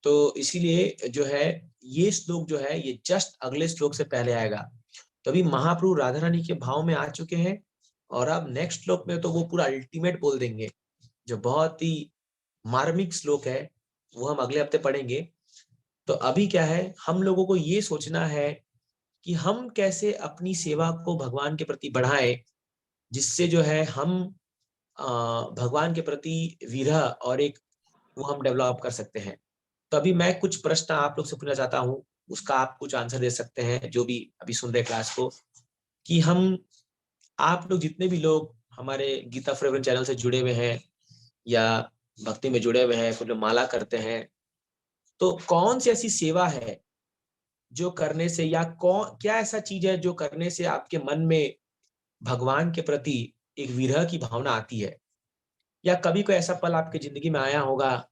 तो इसीलिए जो है ये श्लोक जो है ये जस्ट अगले श्लोक से पहले आएगा। तो अभी महाप्रभु राधा रानी के भाव में आ चुके हैं, और अब नेक्स्ट श्लोक में तो वो पूरा अल्टीमेट बोल देंगे, जो बहुत ही मार्मिक श्लोक है, वो हम अगले हफ्ते पढ़ेंगे। तो अभी क्या है, हम लोगों को ये सोचना है कि हम कैसे अपनी सेवा को भगवान के प्रति बढ़ाएं, जिससे जो है हम भगवान के प्रति विरह और एक वो हम डेवलप कर सकते हैं। तो अभी मैं कुछ प्रश्न आप लोग से पूछना चाहता हूँ, उसका आप कुछ आंसर दे सकते हैं जो भी अभी सुन रहे क्लास को, कि हम आप लोग जितने भी लोग हमारे गीता फॉर चैनल से जुड़े हुए हैं या भक्ति में जुड़े हुए हैं, कुछ लोग माला करते हैं, तो कौन सी ऐसी सेवा है जो करने से, या कौन क्या ऐसा चीज है जो करने से आपके मन में भगवान के प्रति एक विरह की भावना आती है। या कभी कोई ऐसा पल आपकी जिंदगी में आया होगा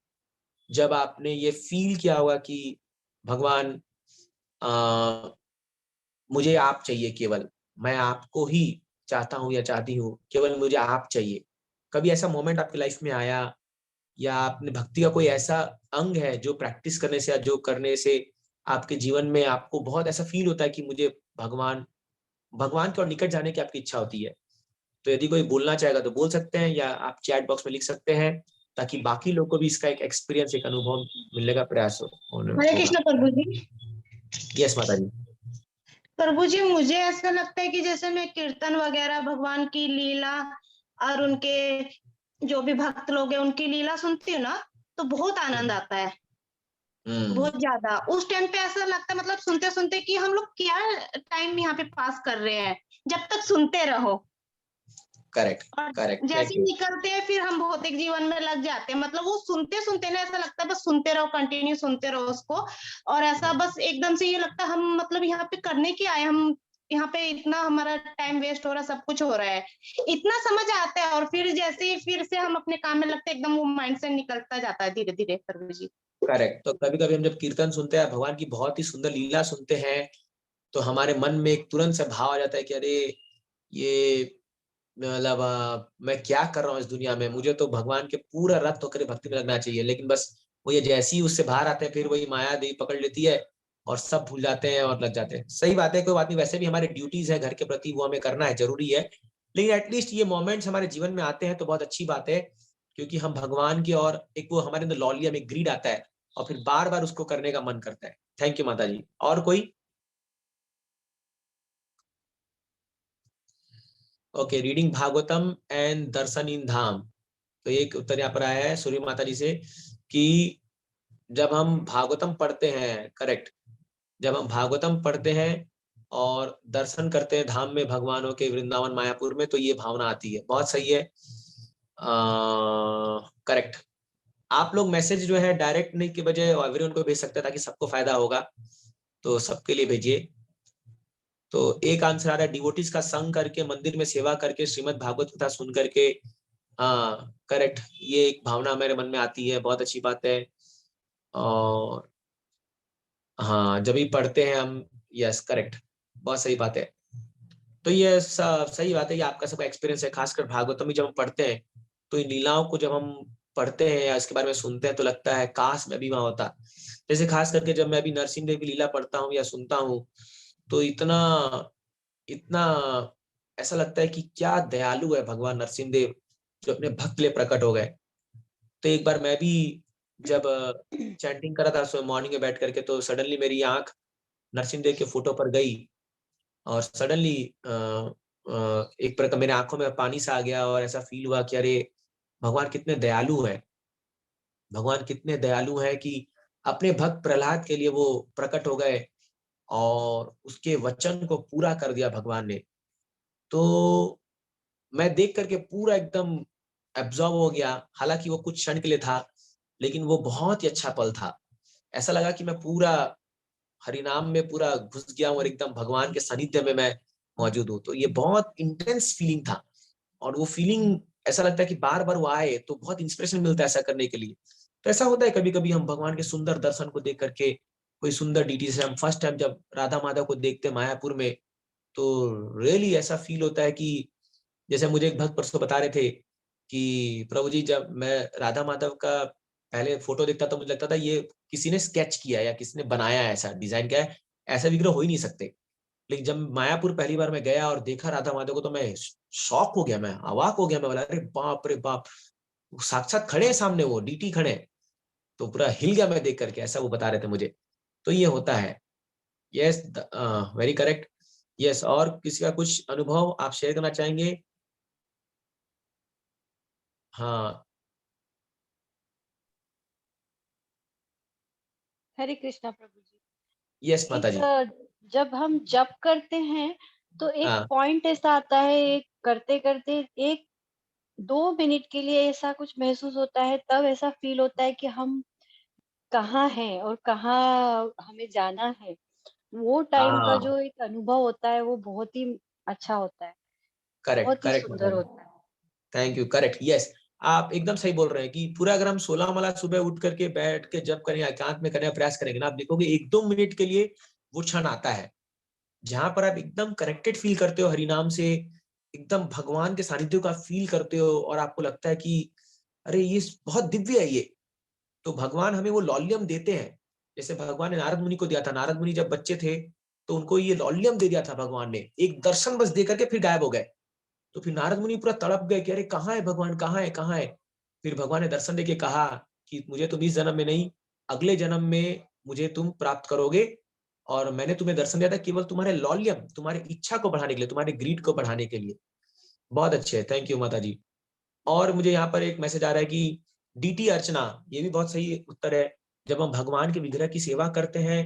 जब आपने ये फील किया होगा कि भगवान मुझे आप चाहिए, केवल मैं आपको ही चाहता हूँ या चाहती हूँ, केवल मुझे आप चाहिए। कभी ऐसा मोमेंट आपकी लाइफ में आया, या आपने भक्ति का कोई ऐसा अंग है जो प्रैक्टिस करने से या जो करने से आपके जीवन में आपको बहुत ऐसा फील होता है कि मुझे भगवान भगवान के और निकट जाने की आपकी इच्छा होती है। तो यदि कोई बोलना चाहेगा तो बोल सकते हैं, या आप चैट बॉक्स में लिख सकते हैं, ताकि बाकी लोग को भी इसका एक एक्सपीरियंस, एक अनुभव मिलने का प्रयास हरे होगा। कृष्ण प्रभु जी। यस माता जी। प्रभु जी, मुझे ऐसा लगता है कि जैसे मैं कीर्तन वगैरह, भगवान की लीला और उनके जो भी भक्त लोग हैं उनकी लीला सुनती हूँ ना, तो बहुत आनंद आता है, बहुत ज्यादा। उस टाइम पे ऐसा लगता है, मतलब सुनते सुनते कि हम लोग क्या टाइम यहाँ पे पास कर रहे हैं, जब तक सुनते रहो। करेक्ट और करेक्ट, जैसे थैंक ही यू। निकलते हैं फिर हम भौतिक जीवन में लग जाते हैं, मतलब वो सुनते सुनते ना ऐसा लगता है बस सुनते रहो, कंटिन्यू सुनते रहो उसको। और ऐसा बस एकदम से ये लगता है हम मतलब यहाँ पे करने के आए, हम यहाँ पे इतना हमारा टाइम वेस्ट हो रहा है, सब कुछ हो रहा है, इतना समझ आता है। और फिर जैसे ही फिर से हम अपने काम में लगते हैं, एकदम वो माइंड से निकलता जाता है धीरे धीरे प्रभु जी। करेक्ट। तो कभी कभी हम जब कीर्तन सुनते हैं, भगवान की बहुत ही सुंदर लीला सुनते हैं, तो हमारे मन में एक तुरंत से भाव आ जाता है कि अरे ये मतलब मैं क्या कर रहा हूँ इस दुनिया में, मुझे तो भगवान के पूरा रत होकर भक्ति में लगना चाहिए। लेकिन बस वो ये जैसे ही उससे बाहर आते हैं, फिर वही माया देवी पकड़ लेती है और सब भूल जाते हैं और लग जाते हैं। सही बात है, कोई बात नहीं, वैसे भी हमारे ड्यूटीज है घर के प्रति, वो हमें करना है, जरूरी है। लेकिन एटलीस्ट ये मोमेंट्स हमारे जीवन में आते हैं तो बहुत अच्छी बात है, क्योंकि हम भगवान की और एक वो हमारे अंदर लॉलियम, एक ग्रीड आता है, और फिर बार बार उसको करने का मन करता है। थैंक यू माता जी। और कोई? ओके, रीडिंग भागवतम एंड दर्शन इन धाम। तो एक उत्तर यहाँ पर आया है सूर्य माता जी से कि जब हम भागवतम पढ़ते हैं, करेक्ट, जब हम भागवतम पढ़ते हैं और दर्शन करते हैं धाम में भगवानों के, वृंदावन मायापुर में, तो ये भावना आती है। बहुत सही है, करेक्ट। आप लोग मैसेज जो है डायरेक्ट नहीं के बजाय एवरीवन को भेज सकते हैं, ताकि सबको फायदा होगा, तो सबके लिए भेजिए। तो एक आंसर आ रहा है, डिवोटीज का संग करके, मंदिर में सेवा करके, श्रीमद् भागवत कथा सुन करके। हाँ करेक्ट, ये एक भावना मेरे मन में आती है, बहुत अच्छी बात है। और हाँ, जब भी पढ़ते हैं हम, यस करेक्ट, बहुत सही बात है। तो ये सही बात है, ये आपका सबका एक्सपीरियंस है, खासकर भागवतम में जब हम पढ़ते हैं, तो इन लीलाओं को जब हम पढ़ते हैं या इसके बारे में सुनते हैं, तो लगता है काश मैं भी वहां होता। जैसे खास करके जब मैं अभी नरसिंह देव की लीला पढ़ता हूँ या सुनता हूँ, तो इतना इतना ऐसा लगता है कि क्या दयालु है भगवान नरसिंह देव, जो अपने भक्त के लिए प्रकट हो गए। तो एक बार मैं भी जब चैंटिंग कर रहा था सुबह मॉर्निंग में बैठ करके, तो सडनली मेरी आंख नरसिंह देव के फोटो पर गई, और सडनली एक प्रकार मेरे आंखों में पानी सा आ गया, और ऐसा फील हुआ कि अरे भगवान कितने दयालु है, भगवान कितने दयालु है कि अपने भक्त प्रहलाद के लिए वो प्रकट हो गए और उसके वचन को पूरा कर दिया भगवान ने। तो मैं देख करके पूरा एकदम एब्जॉर्ब हो गया। हालांकि वो कुछ क्षण के लिए था, लेकिन वो बहुत ही अच्छा पल था। ऐसा लगा कि मैं पूरा हरिनाम में पूरा घुस गया हूँ और एकदम भगवान के सानिध्य में मैं मौजूद हूँ। तो ये बहुत इंटेंस फीलिंग था, और वो फीलिंग ऐसा लगता है कि बार बार वो आए तो बहुत इंस्पिरेशन मिलता है ऐसा करने के लिए। तो ऐसा होता है कभी कभी हम भगवान के सुंदर दर्शन को देख करके, कोई सुंदर डीटी से हम फर्स्ट टाइम जब राधा माधव को देखते मायापुर में, तो रियली ऐसा फील होता है कि जैसे मुझे एक भक्त परसों बता रहे थे कि प्रभु जी, जब मैं राधा माधव का पहले फोटो देखता तो मुझे लगता था ये किसी ने स्केच किया या किसी ने बनाया है, ऐसा डिजाइन किया है, ऐसा विग्रह हो ही नहीं सकते। लेकिन जब मायापुर पहली बार मैं गया और देखा राधा माधव को, तो मैं शॉक हो गया, मैं अवाक हो गया। मैं बोला अरे बाप रे बाप, साक्षात खड़े हैं सामने, वो डीटी खड़े हैं। तो पूरा हिल गया मैं देख करके, ऐसा वो बता रहे थे मुझे। तो ये होता है। Yes, very correct. यस, और किसी का कुछ अनुभव आप शेयर करना चाहेंगे? हाँ। हरे कृष्णा प्रभु यस जी। माता एक जी। जब हम जप करते हैं तो एक हाँ पॉइंट ऐसा आता है, एक करते करते एक 2 मिनट के लिए ऐसा कुछ महसूस होता है, तब ऐसा फील होता है कि हम कहाँ हैं और कहाँ हमें जाना है। वो टाइम का हाँ, जो एक अनुभव होता है वो बहुत ही अच्छा होता है, करेक्ट बहुत ही करेक्ट माता सुंदर जी। होता है। Thank you, correct, yes. आप एकदम सही बोल रहे हैं कि पूरा अगर हम 16 माला सुबह उठ करके बैठ के जब करें, एकांत में करने का प्रयास करेंगे ना, आप देखोगे 1-2 मिनट के लिए वो क्षण आता है जहां पर आप एकदम कनेक्टेड फील करते हो हरिनाम से, एकदम भगवान के सानिध्य का फील करते हो, और आपको लगता है कि अरे ये बहुत दिव्य है ये। तो भगवान हमें वो लॉल्यम देते हैं, जैसे भगवान ने नारद मुनि को दिया था। नारद मुनि जब बच्चे थे तो उनको ये लॉल्यम दे दिया था भगवान ने, एक दर्शन बस दे करके फिर गायब हो गए। तो फिर नारद मुनि पूरा तड़प गए कि अरे कहाँ है भगवान, कहाँ है, कहाँ है। फिर भगवान ने दर्शन देके कहा कि मुझे तुम इस जन्म में नहीं, अगले जन्म में मुझे तुम प्राप्त करोगे, और मैंने तुम्हें दर्शन दिया था केवल तुम्हारे लॉल्यम, तुम्हारी इच्छा को बढ़ाने के लिए, तुम्हारे ग्रीड को बढ़ाने के लिए। बहुत अच्छे है, थैंक यू माता जी। और मुझे यहाँ पर एक मैसेज आ रहा है कि डीटी अर्चना, ये भी बहुत सही उत्तर है। जब हम भगवान के विग्रह की सेवा करते हैं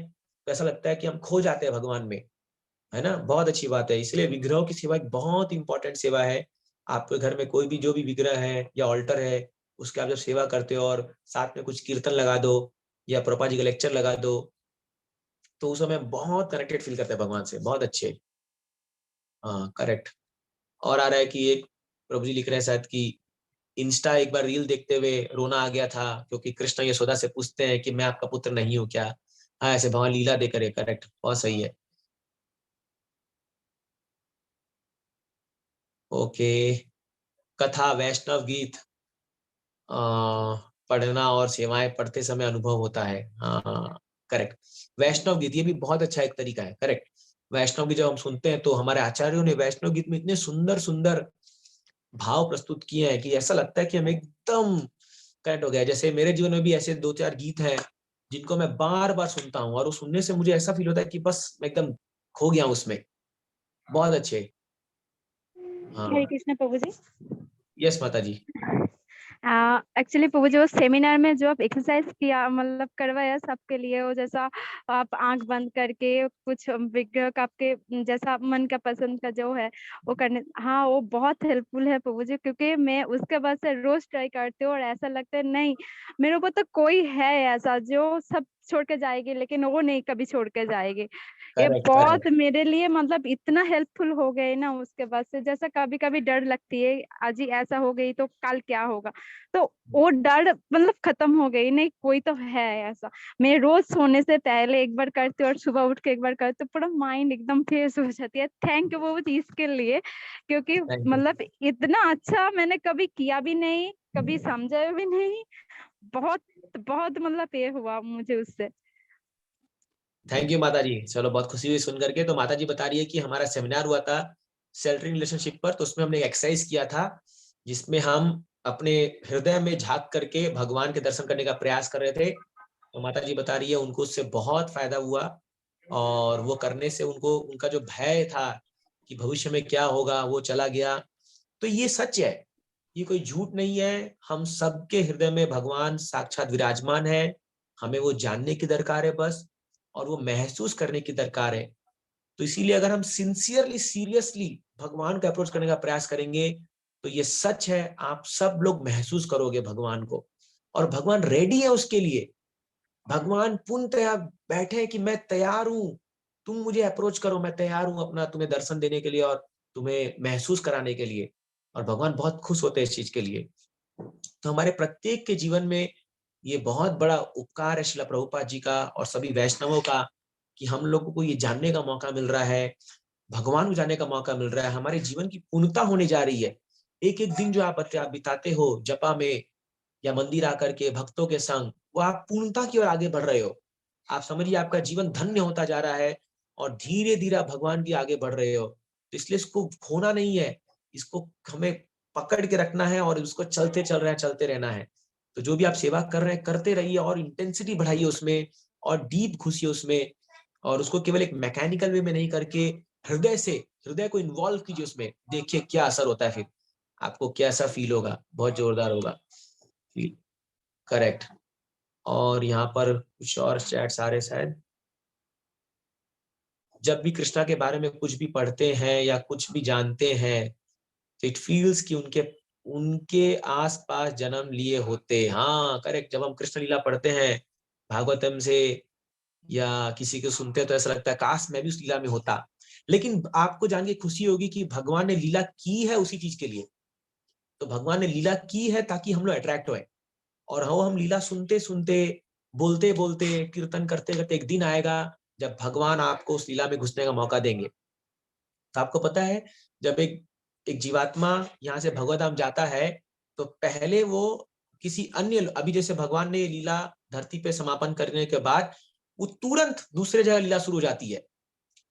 तो ऐसा लगता है कि हम खो जाते हैं भगवान में, है ना। बहुत अच्छी बात है, इसलिए विग्रहों की सेवा एक बहुत इंपॉर्टेंट सेवा है। आपके घर में कोई भी जो भी विग्रह है या ऑल्टर है, उसके आप जब सेवा करते हो और साथ में कुछ कीर्तन लगा दो या प्रभुपाद जी का लेक्चर लगा दो, तो उस समय बहुत कनेक्टेड फील करते हैं भगवान से। बहुत अच्छे, हाँ करेक्ट। और आ रहा है कि एक प्रभु जी लिख रहे हैं शायद कि इंस्टा एक बार रील देखते हुए रोना आ गया था, क्योंकि कृष्ण यशोदा से पूछते हैं कि मैं आपका पुत्र नहीं हूँ क्या। हाँ, ऐसे भगवान लीला देकर है, करेक्ट, बहुत सही है। ओके, कथा वैष्णव गीत पढ़ना और सेवाएं पढ़ते समय अनुभव होता है। हाँ करेक्ट, वैष्णव गीत ये भी बहुत अच्छा एक तरीका है, करेक्ट। वैष्णव गीत जब हम सुनते हैं तो हमारे आचार्यों ने वैष्णव गीत में इतने सुंदर सुंदर भाव प्रस्तुत किए हैं कि ऐसा लगता है कि हम एकदम कनेक्ट हो गया। जैसे मेरे जीवन में भी ऐसे 2-4 गीत हैं जिनको मैं बार बार सुनता हूँ, और वो सुनने से मुझे ऐसा फील होता है कि बस मैं एकदम खो गया हूँ उसमें। बहुत अच्छे, हाँ। हरे कृष्ण प्रभु जी। यस माता जी। एक्चुअली प्रभु जी, वो सेमिनार में जो आप एक्सरसाइज किया मतलब करवाया सबके लिए, वो जैसा आप आंख बंद करके कुछ विग्रह का आपके जैसा मन का पसंद का जो है वो करने, हाँ वो बहुत हेल्पफुल है प्रभु जी, क्योंकि मैं उसके बाद से रोज ट्राई करती हूँ और ऐसा लगता है नहीं मेरे को तो कोई है ऐसा जो सब छोड़ के जाएगी, लेकिन वो नहीं कभी छोड़ के जाएगी। ये करेक्ट बहुत करेक्ट, मेरे लिए मतलब इतना हेल्पफुल हो गए ना उसके बाद से। जैसा कभी कभी डर लगती है आज ही ऐसा हो गई तो कल क्या होगा, तो वो डर मतलब खत्म हो गई, नहीं कोई तो है ऐसा। मैं रोज सोने से पहले एक बार करती हूँ और सुबह उठ के एक बार करती हूँ, पूरा माइंड एकदम फ्रेश हो जाती है। थैंक यू बहुत इसके लिए, क्योंकि थैंक यू। मतलब इतना अच्छा मैंने कभी किया भी नहीं, कभी समझा भी नहीं। बहुत बहुत मतलब ये हुआ मुझे उससे। थैंक यू माता जी, चलो बहुत खुशी हुई सुन करके। तो माता जी बता रही है कि हमारा सेमिनार हुआ था सेल्फ रिलेशनशिप पर, तो उसमें हमने एक एक्सरसाइज किया था जिसमें हम अपने हृदय में झांक करके भगवान के दर्शन करने का प्रयास कर रहे थे। तो माता जी बता रही है उनको उससे बहुत फायदा हुआ, और वो करने से उनको उनका जो भय था कि भविष्य में क्या होगा वो चला गया। तो ये सच है, ये कोई झूठ नहीं है। हम सबके हृदय में भगवान साक्षात विराजमान है, हमें वो जानने की दरकार है बस, और वो महसूस करने की दरकार है। तो इसीलिए अगर हम सिंसियरली सीरियसली भगवान को अप्रोच करने का प्रयास करेंगे तो ये सच है, आप सब लोग महसूस करोगे भगवान को, और भगवान रेडी है उसके लिए। भगवान पूर्णतया बैठे हैं कि मैं तैयार हूं, तुम मुझे अप्रोच करो, मैं तैयार हूं अपना तुम्हें दर्शन देने के लिए और तुम्हें महसूस कराने के लिए। और भगवान बहुत खुश होते हैं इस चीज के लिए। तो हमारे प्रत्येक के जीवन में ये बहुत बड़ा उपकार है शिला प्रभुपाद जी का और सभी वैष्णवों का, कि हम लोगों को ये जानने का मौका मिल रहा है, भगवान को जानने का मौका मिल रहा है। हमारे जीवन की पूर्णता होने जा रही है। एक एक दिन जो आप बिताते हो जपा में या मंदिर आकर के भक्तों के संग, वो आप पूर्णता की ओर आगे बढ़ रहे हो। आप समझिए आपका जीवन धन्य होता जा रहा है, और धीरे धीरे आप भगवान की आगे बढ़ रहे हो। तो इसलिए इसको खोना नहीं है, इसको हमें पकड़ के रखना है और उसको चलते चल रहे हैं, चलते रहना है। तो जो भी आप सेवा कर रहे हैं करते रहिए, और इंटेंसिटी बढ़ाइए उसमें, और डीप घुसिए उसमें, और उसको केवल एक मैकेनिकल वे में नहीं करके हृदय से, हृदय को इन्वॉल्व कीजिए उसमें। देखिए क्या असर होता है, फिर आपको कैसा फील होगा, बहुत जोरदार होगा फील, करेक्ट। और यहाँ पर कुछ और चैट्स आ रहे शायद। जब भी कृष्णा के बारे में कुछ भी पढ़ते हैं या कुछ भी जानते हैं तो इट फील्स कि उनके उनके आसपास जन्म लिए होते। हाँ करेक्ट, जब हम कृष्ण लीला पढ़ते हैं भागवतम से या किसी को सुनते हैं तो ऐसा लगता है काश मैं भी उस लीला में होता। लेकिन आपको जान के खुशी होगी कि भगवान ने लीला की है उसी चीज के लिए। तो भगवान ने लीला की है ताकि हम लोग अट्रैक्ट होए, और हम लीला सुनते सुनते, बोलते बोलते, कीर्तन करते करते एक दिन आएगा जब भगवान आपको उस लीला में घुसने का मौका देंगे। तो आपको पता है, जब एक एक जीवात्मा यहाँ से भगवत धाम जाता है तो पहले वो किसी अन्य, अभी जैसे भगवान ने लीला धरती पे समापन करने के बाद वो तुरंत दूसरे जगह लीला शुरू हो जाती है।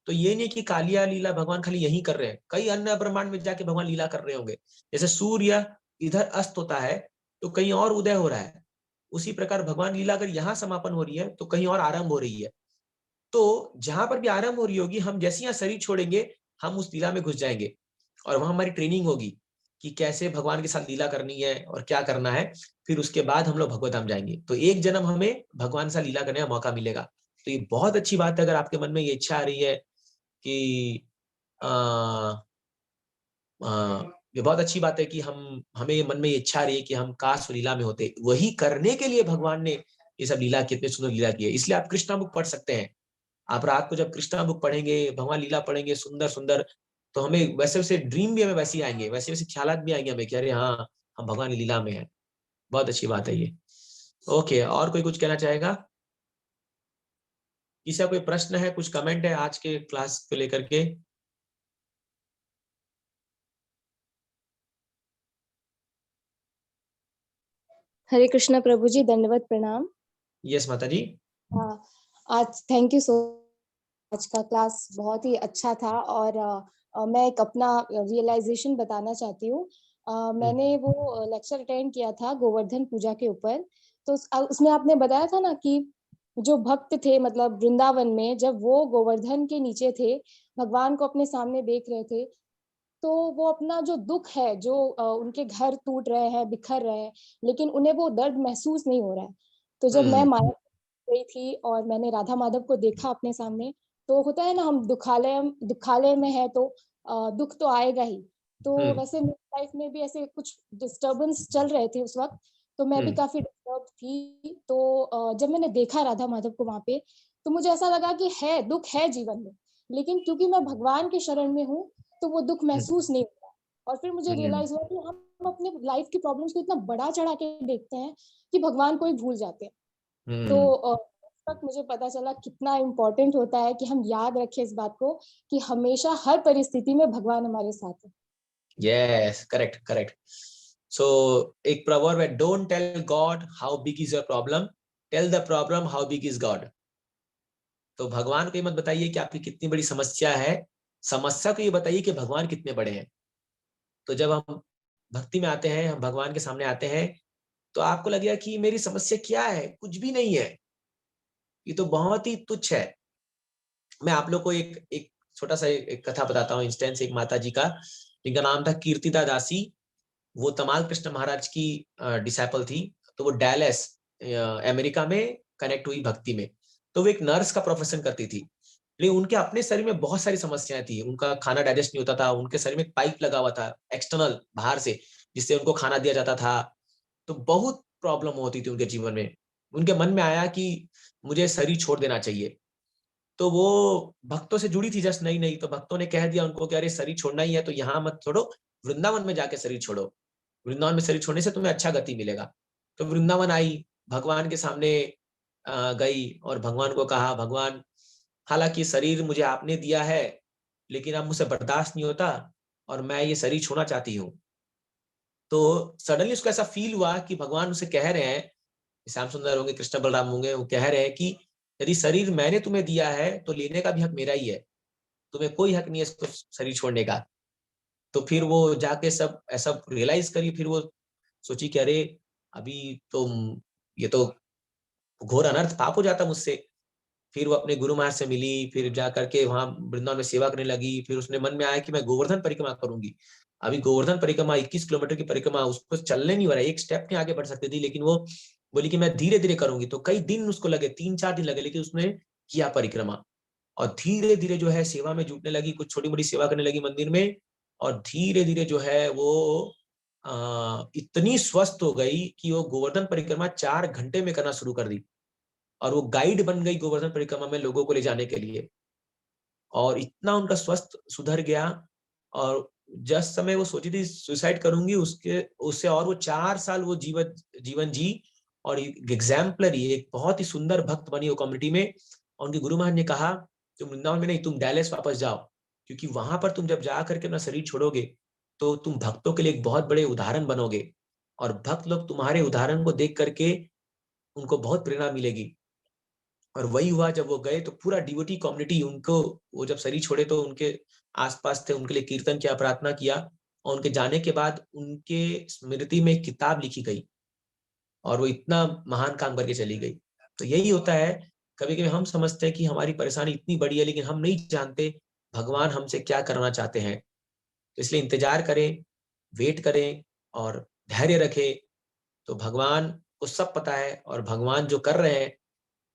तो ये नहीं कि कालिया लीला भगवान खाली यही कर रहे हैं, कई अन्य ब्रह्मांड में जाके भगवान लीला कर रहे होंगे। जैसे सूर्य इधर अस्त होता है तो कहीं और उदय हो रहा है, उसी प्रकार भगवान लीला अगर यहाँ समापन हो रही है तो कहीं और आरंभ हो रही है। तो जहां पर भी आरंभ हो रही होगी, हम जैसे यहाँ शरीर छोड़ेंगे हम उस लीला में घुस जाएंगे, और वहां हमारी ट्रेनिंग होगी कि कैसे भगवान के साथ लीला करनी है और क्या करना है। फिर उसके बाद हम लोग भगवत धाम जाएंगे, तो एक जन्म हमें भगवान से लीला करने का मौका मिलेगा। तो ये बहुत अच्छी बात है अगर आपके मन में ये इच्छा आ रही है कि ये बहुत अच्छी बात है कि हमें ये मन में ये इच्छा आ रही है कि हम काश लीला में होते। वही करने के लिए भगवान ने ये सब लीला की, इतने सुंदर लीला की है। इसलिए आप कृष्णा बुक पढ़ सकते हैं। आप रात को जब कृष्णा बुक पढ़ेंगे, भगवान लीला पढ़ेंगे सुंदर सुंदर, तो हमें वैसे वैसे ड्रीम भी हमें वैसे ही आएंगे, वैसे वैसे ख्यालात भी आएंगे हमें कि अरे हाँ, हम भगवान की लीला में हैं। बहुत अच्छी बात है ये। ओके, और कोई कुछ कहना चाहेगा? किसी का कोई प्रश्न है, कुछ कमेंट है आज के क्लास को लेकर के? हरे कृष्णा प्रभु जी, दंडवत प्रणाम। यस माता जी। हाँ, आज थैंक यू सो, आज का क्लास बहुत ही अच्छा था। और मैं एक अपना रियलाइजेशन बताना चाहती हूँ। मैंने वो लेक्चर अटेंड किया था गोवर्धन पूजा के ऊपर। तो उसमें आपने बताया था ना कि जो भक्त थे, मतलब वृंदावन में जब वो गोवर्धन के नीचे थे, भगवान को अपने सामने देख रहे थे, तो वो अपना जो दुख है, जो उनके घर टूट रहे हैं, बिखर रहे हैं, लेकिन उन्हें वो दर्द महसूस नहीं हो रहा है। तो जब मैं माया गई थी और मैंने राधा माधव को देखा अपने सामने, तो होता है ना, हम दुखालय में है तो दुख तो आएगा ही। तो वैसे मेरी लाइफ में भी ऐसे कुछ डिस्टर्बेंस चल रहे थे उस वक्त, तो मैं भी काफी डिस्टर्ब थी। तो जब मैंने देखा राधा माधव को वहां पे, तो मुझे ऐसा लगा कि है दुख है जीवन में, लेकिन क्योंकि मैं भगवान के शरण में हूँ तो वो दुख महसूस नहीं होता। और फिर मुझे रियलाइज हुआ कि हम अपने लाइफ की प्रॉब्लम्स को इतना बड़ा चढ़ा के देखते हैं कि भगवान को ही भूल जाते हैं। तो उस वक्त मुझे पता चला कितना इम्पोर्टेंट होता है कि हम याद रखें इस बात को कि हमेशा हर परिस्थिति में भगवान हमारे साथ है। Yes, correct correct. सो एक प्रवर्ब है, don't tell God how big is your problem, tell the problem how big is God. तो भगवान को ये मत बताइए कि आपकी कितनी बड़ी समस्या है, समस्या को ये बताइए कि भगवान कितने बड़े हैं। तो जब हम भक्ति में आते हैं, हम भगवान के सामने आते हैं, तो आपको लगेगा कि मेरी समस्या क्या है, कुछ भी नहीं है, ये तो बहुत ही तुच्छ है। मैं आप लोग को एक छोटा सा एक कथा बताता हूँ, इंस्टेंस एक माता जी का, जिनका नाम था कीर्तिदा दासी। वो तमाल कृष्ण महाराज की डिसाइपल थी। तो वो डैलस अमेरिका में कनेक्ट हुई भक्ति में। तो वो एक नर्स का प्रोफेशन करती थी, लेकिन उनके अपने शरीर में बहुत सारी समस्याएं थी। उनका खाना डाइजेस्ट नहीं होता था, उनके शरीर में एक पाइप लगा हुआ था एक्सटर्नल, बाहर से, जिससे उनको खाना दिया जाता था। तो बहुत प्रॉब्लम होती थी उनके जीवन में। उनके मन में आया कि मुझे शरीर छोड़ देना चाहिए। तो वो भक्तों से जुड़ी थी जस्ट नई नई, तो भक्तों ने कह दिया उनको कि अरे शरीर छोड़ना ही है तो यहाँ मत छोड़ो, वृंदावन में जाके शरीर छोड़ो, वृंदावन में शरीर छोड़ने से तुम्हें अच्छा गति मिलेगा। तो वृंदावन आई, भगवान के सामने गई और भगवान को कहा, भगवान हालांकि शरीर मुझे आपने दिया है, लेकिन अब मुझसे बर्दाश्त नहीं होता और मैं ये शरीर छोड़ना चाहती हूँ। तो सडनली उसको ऐसा फील हुआ कि भगवान उसे कह रहे हैं, श्याम सुंदर होंगे, कृष्ण बलराम होंगे, वो कह रहे हैं कि यदि शरीर मैंने तुम्हें दिया है तो लेने का भी हक मेरा ही है, तुम्हें कोई हक नहीं है इसको शरीर छोड़ने का। तो फिर वो जाके सब ऐसा रियलाइज करी, फिर वो सोची कि अरे अभी तो ये तो घोर अनर्थ पाप हो जाता मुझसे। फिर वो अपने गुरु महाराज से मिली, फिर जा करके वहां वृंदावन में सेवा करने लगी। फिर उसने मन में आया कि मैं गोवर्धन परिक्रमा करूंगी। अभी गोवर्धन परिक्रमा 21 किलोमीटर की परिक्रमा, उसको चलने नहीं हो रहा है, एक स्टेप नहीं आगे बढ़ सकती थी, लेकिन वो बोली कि मैं धीरे धीरे करूंगी। तो कई दिन उसको लगे, 3-4 दिन लगे, लेकिन उसने किया परिक्रमा। और धीरे धीरे जो है सेवा में जुटने लगी, कुछ छोटी मोटी सेवा करने लगी मंदिर में। और धीरे धीरे जो है वो इतनी स्वस्थ हो गई कि वो गोवर्धन परिक्रमा 4 घंटे में करना शुरू कर दी। और वो गाइड बन गई गोवर्धन परिक्रमा में लोगों को ले जाने के लिए। और इतना उनका स्वास्थ्य सुधर गया। और जिस समय वो सोची थी सुसाइड करूंगी, उससे और वो 4 साल वो जीवन जी। और एग्जाम्पलरी, एक बहुत ही सुंदर भक्त बनी वो कम्युनिटी में। और उनके गुरु महाराज ने कहा तुम वृंदावन में नहीं, तुम डैलस वापस जाओ, क्योंकि वहां पर तुम जब जा करके अपना शरीर छोड़ोगे तो तुम भक्तों के लिए एक बहुत बड़े उदाहरण बनोगे। और भक्त लोग तुम्हारे उदाहरण को देख करके उनको बहुत प्रेरणा मिलेगी। और वही हुआ जब वो गए तो पूरा डिवोटी कम्युनिटी उनको, वो जब शरीर छोड़े तो उनके आसपास थे, उनके लिए कीर्तन किया, प्रार्थना किया, और उनके जाने के बाद उनके स्मृति में एक किताब लिखी गई और वो इतना महान काम करके चली गई। तो यही होता है, कभी कभी हम समझते हैं कि हमारी परेशानी इतनी बड़ी है, लेकिन हम नहीं जानते भगवान हमसे क्या करना चाहते हैं। तो इसलिए इंतजार करें, वेट करें और धैर्य रखें। तो भगवान को सब पता है, और भगवान जो कर रहे हैं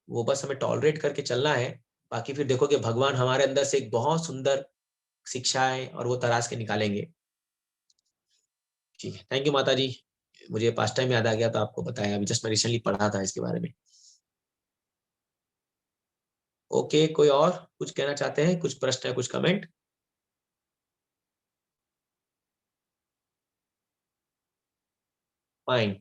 वो बस हमें टॉलरेट करके चलना है। बाकी फिर देखोगे भगवान हमारे अंदर से एक बहुत सुंदर शिक्षाएं और वो तराश के निकालेंगे। ठीक है, थैंक यू माता जी। मुझे पास्ट टाइम याद आ गया तो आपको बताया, अभी जस्ट मैं रिसेंटली पढ़ा था इसके बारे में। ओके, कोई और कुछ कहना चाहते हैं? कुछ प्रश्न है, कुछ comment? Fine.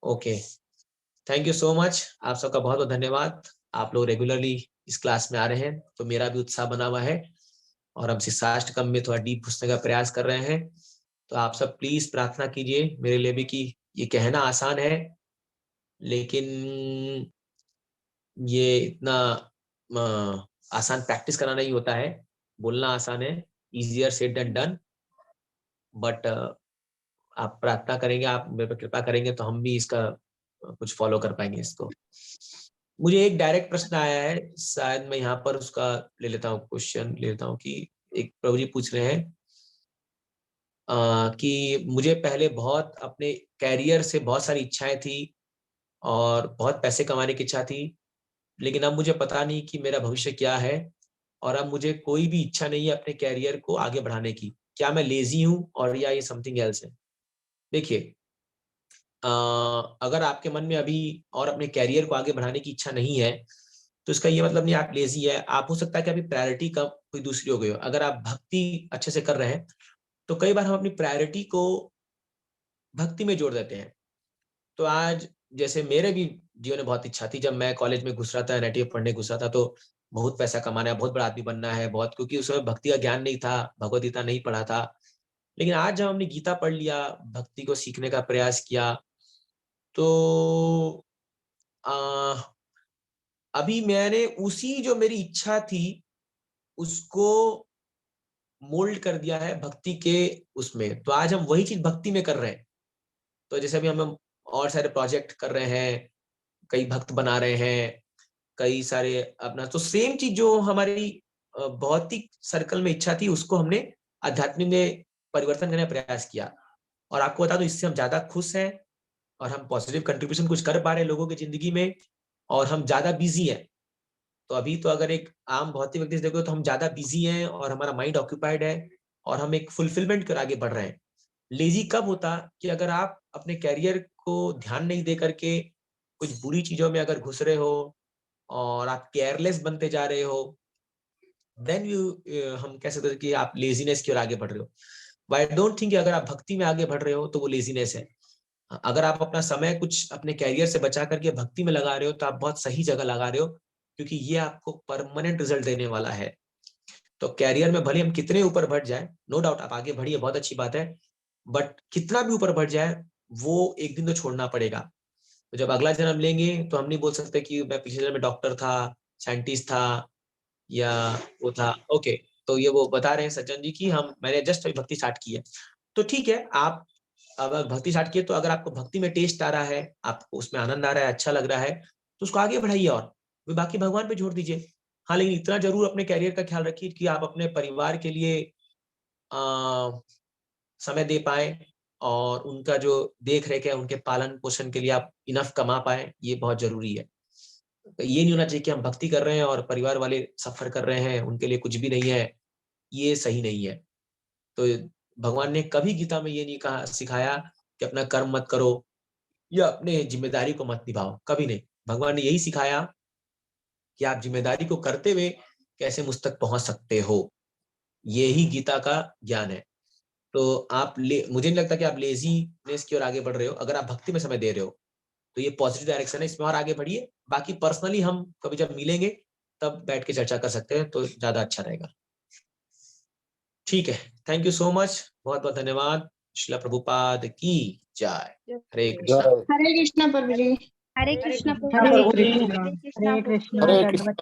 Okay, thank you so much. आप सबका बहुत बहुत धन्यवाद। आप लोग रेगुलरली इस क्लास में आ रहे हैं तो मेरा भी उत्साह बना हुआ है, और हम शिक्षाष्टकम में थोड़ा डीप घुसने का प्रयास कर रहे हैं। तो आप सब प्लीज प्रार्थना कीजिए मेरे लिए भी, कि ये कहना आसान है लेकिन ये इतना आसान प्रैक्टिस करना नहीं होता है। बोलना आसान है, easier said than done, but आप प्रार्थना करेंगे, आप मेरे पर कृपा करेंगे तो हम भी इसका कुछ फॉलो कर पाएंगे इसको। मुझे एक डायरेक्ट प्रश्न आया है, शायद मैं यहाँ पर उसका ले लेता हूँ, क्वेश्चन ले लेता हूँ। कि एक प्रभु जी पूछ रहे हैं कि मुझे पहले बहुत अपने कैरियर से बहुत सारी इच्छाएं थी और बहुत पैसे कमाने की इच्छा थी, लेकिन अब मुझे पता नहीं कि मेरा भविष्य क्या है, और अब मुझे कोई भी इच्छा नहीं है अपने कैरियर को आगे बढ़ाने की। क्या मैं लेजी हूँ और या ये समथिंग एल्स है? देखिए, अगर आपके मन में अभी और अपने कैरियर को आगे बढ़ाने की इच्छा नहीं है तो इसका ये मतलब नहीं आप लेजी है। आप, हो सकता है कि अभी प्रायोरिटी कब कोई दूसरी हो गई हो। अगर आप भक्ति अच्छे से कर रहे हैं तो कई बार हम अपनी प्रायोरिटी को भक्ति में जोड़ देते हैं। तो आज जैसे मेरे भी जीवन में बहुत इच्छा थी, जब मैं कॉलेज में घुस रहा था, एनआईटी पढ़ने घुस रहा था, तो बहुत पैसा कमाना है, बहुत बड़ा आदमी बनना है, बहुत, क्योंकि उस समय भक्ति का ज्ञान नहीं था, भगवद गीता नहीं पढ़ा था। लेकिन आज जब हमने गीता पढ़ लिया, भक्ति को सीखने का प्रयास किया, तो अभी मैंने उसी जो मेरी इच्छा थी उसको मोल्ड कर दिया है भक्ति के उसमें। तो आज हम वही चीज भक्ति में कर रहे हैं। तो जैसे अभी हम और सारे प्रोजेक्ट कर रहे हैं, कई भक्त बना रहे हैं, कई सारे अपना, तो सेम चीज जो हमारी भौतिक सर्कल में इच्छा थी उसको हमने आध्यात्मिक में परिवर्तन करने का प्रयास किया। और आपको बता दो, इससे हम ज्यादा खुश हैं और हम पॉजिटिव कंट्रीब्यूशन कुछ कर पा रहे हैं लोगों की जिंदगी में, और हम ज्यादा बिजी हैं। तो अभी तो अगर एक आम भौतिक व्यक्ति से देखो तो हम ज्यादा बिजी हैं और हमारा माइंड ऑक्यूपाइड है और हम एक फुलफिलमेंट कर आगे बढ़ रहे हैं। लेजी कब होता कि अगर आप अपने कैरियर को ध्यान नहीं दे करके कुछ बुरी चीजों में अगर घुस रहे हो और आप केयरलेस बनते जा रहे हो, देन यू हम कह सकते हैं कि आप लेजीनेस की ओर आगे बढ़ रहे हो। बट आई डोंट थिंक अगर आप भक्ति में आगे बढ़ रहे हो तो वो लेजीनेस है। अगर आप अपना समय कुछ अपने कैरियर से बचा करके भक्ति में लगा रहे हो तो आप बहुत सही जगह लगा रहे हो, क्योंकि ये आपको परमानेंट रिजल्ट देने वाला है। तो कैरियर में भले हम कितने ऊपर बढ़ जाए, नो डाउट आप आगे बढ़िए, बहुत अच्छी बात है, बट कितना भी ऊपर बढ़ जाए वो एक दिन तो छोड़ना पड़ेगा। तो जब अगला जन्म लेंगे तो हम नहीं बोल सकते कि मैं पिछले जन्म में डॉक्टर था, साइंटिस्ट था, या वो था। ओके, तो ये वो बता रहे हैं सज्जन जी की मैंने जस्ट अभी भक्ति स्टार्ट की है। तो ठीक है, आप अगर भक्ति स्टार्ट किए तो अगर आपको भक्ति में टेस्ट आ रहा है, आपको उसमें आनंद आ रहा है, अच्छा लग रहा है, तो उसको आगे बढ़ाइए और बाकी भगवान पे छोड़ दीजिए। हाँ, लेकिन इतना जरूर अपने कैरियर का ख्याल रखिए कि आप अपने परिवार के लिए समय दे पाए, और उनका जो देख रेख है, उनके पालन पोषण के लिए आप इनफ कमा पाए, ये बहुत जरूरी है। तो ये नहीं होना चाहिए कि हम भक्ति कर रहे हैं और परिवार वाले सफर कर रहे हैं, उनके लिए कुछ भी नहीं है, ये सही नहीं है। तो भगवान ने कभी गीता में ये नहीं कहा, सिखाया कि अपना कर्म मत करो या अपने जिम्मेदारी को मत निभाओ, कभी नहीं। भगवान ने यही सिखाया कि आप जिम्मेदारी को करते हुए कैसे मुझ तक पहुंच सकते हो, यही गीता का ज्ञान है। तो मुझे नहीं लगता कि आप लेजीनेस की ओर आगे बढ़ रहे हो। अगर आप भक्ति में समय दे रहे हो तो ये पॉजिटिव डायरेक्शन है, इसमें और आगे बढ़िए। बाकी पर्सनली हम कभी जब मिलेंगे तब बैठ के चर्चा कर सकते हैं, तो ज्यादा अच्छा रहेगा। ठीक है, थैंक यू सो मच, बहुत बहुत धन्यवाद। श्रील प्रभुपाद की जय। हरे कृष्णा। हरे कृष्णा प्रभु जी। हरे कृष्णा हरे कृष्णा। हरे कृष्णा हरे प्रभु। कृष्णा।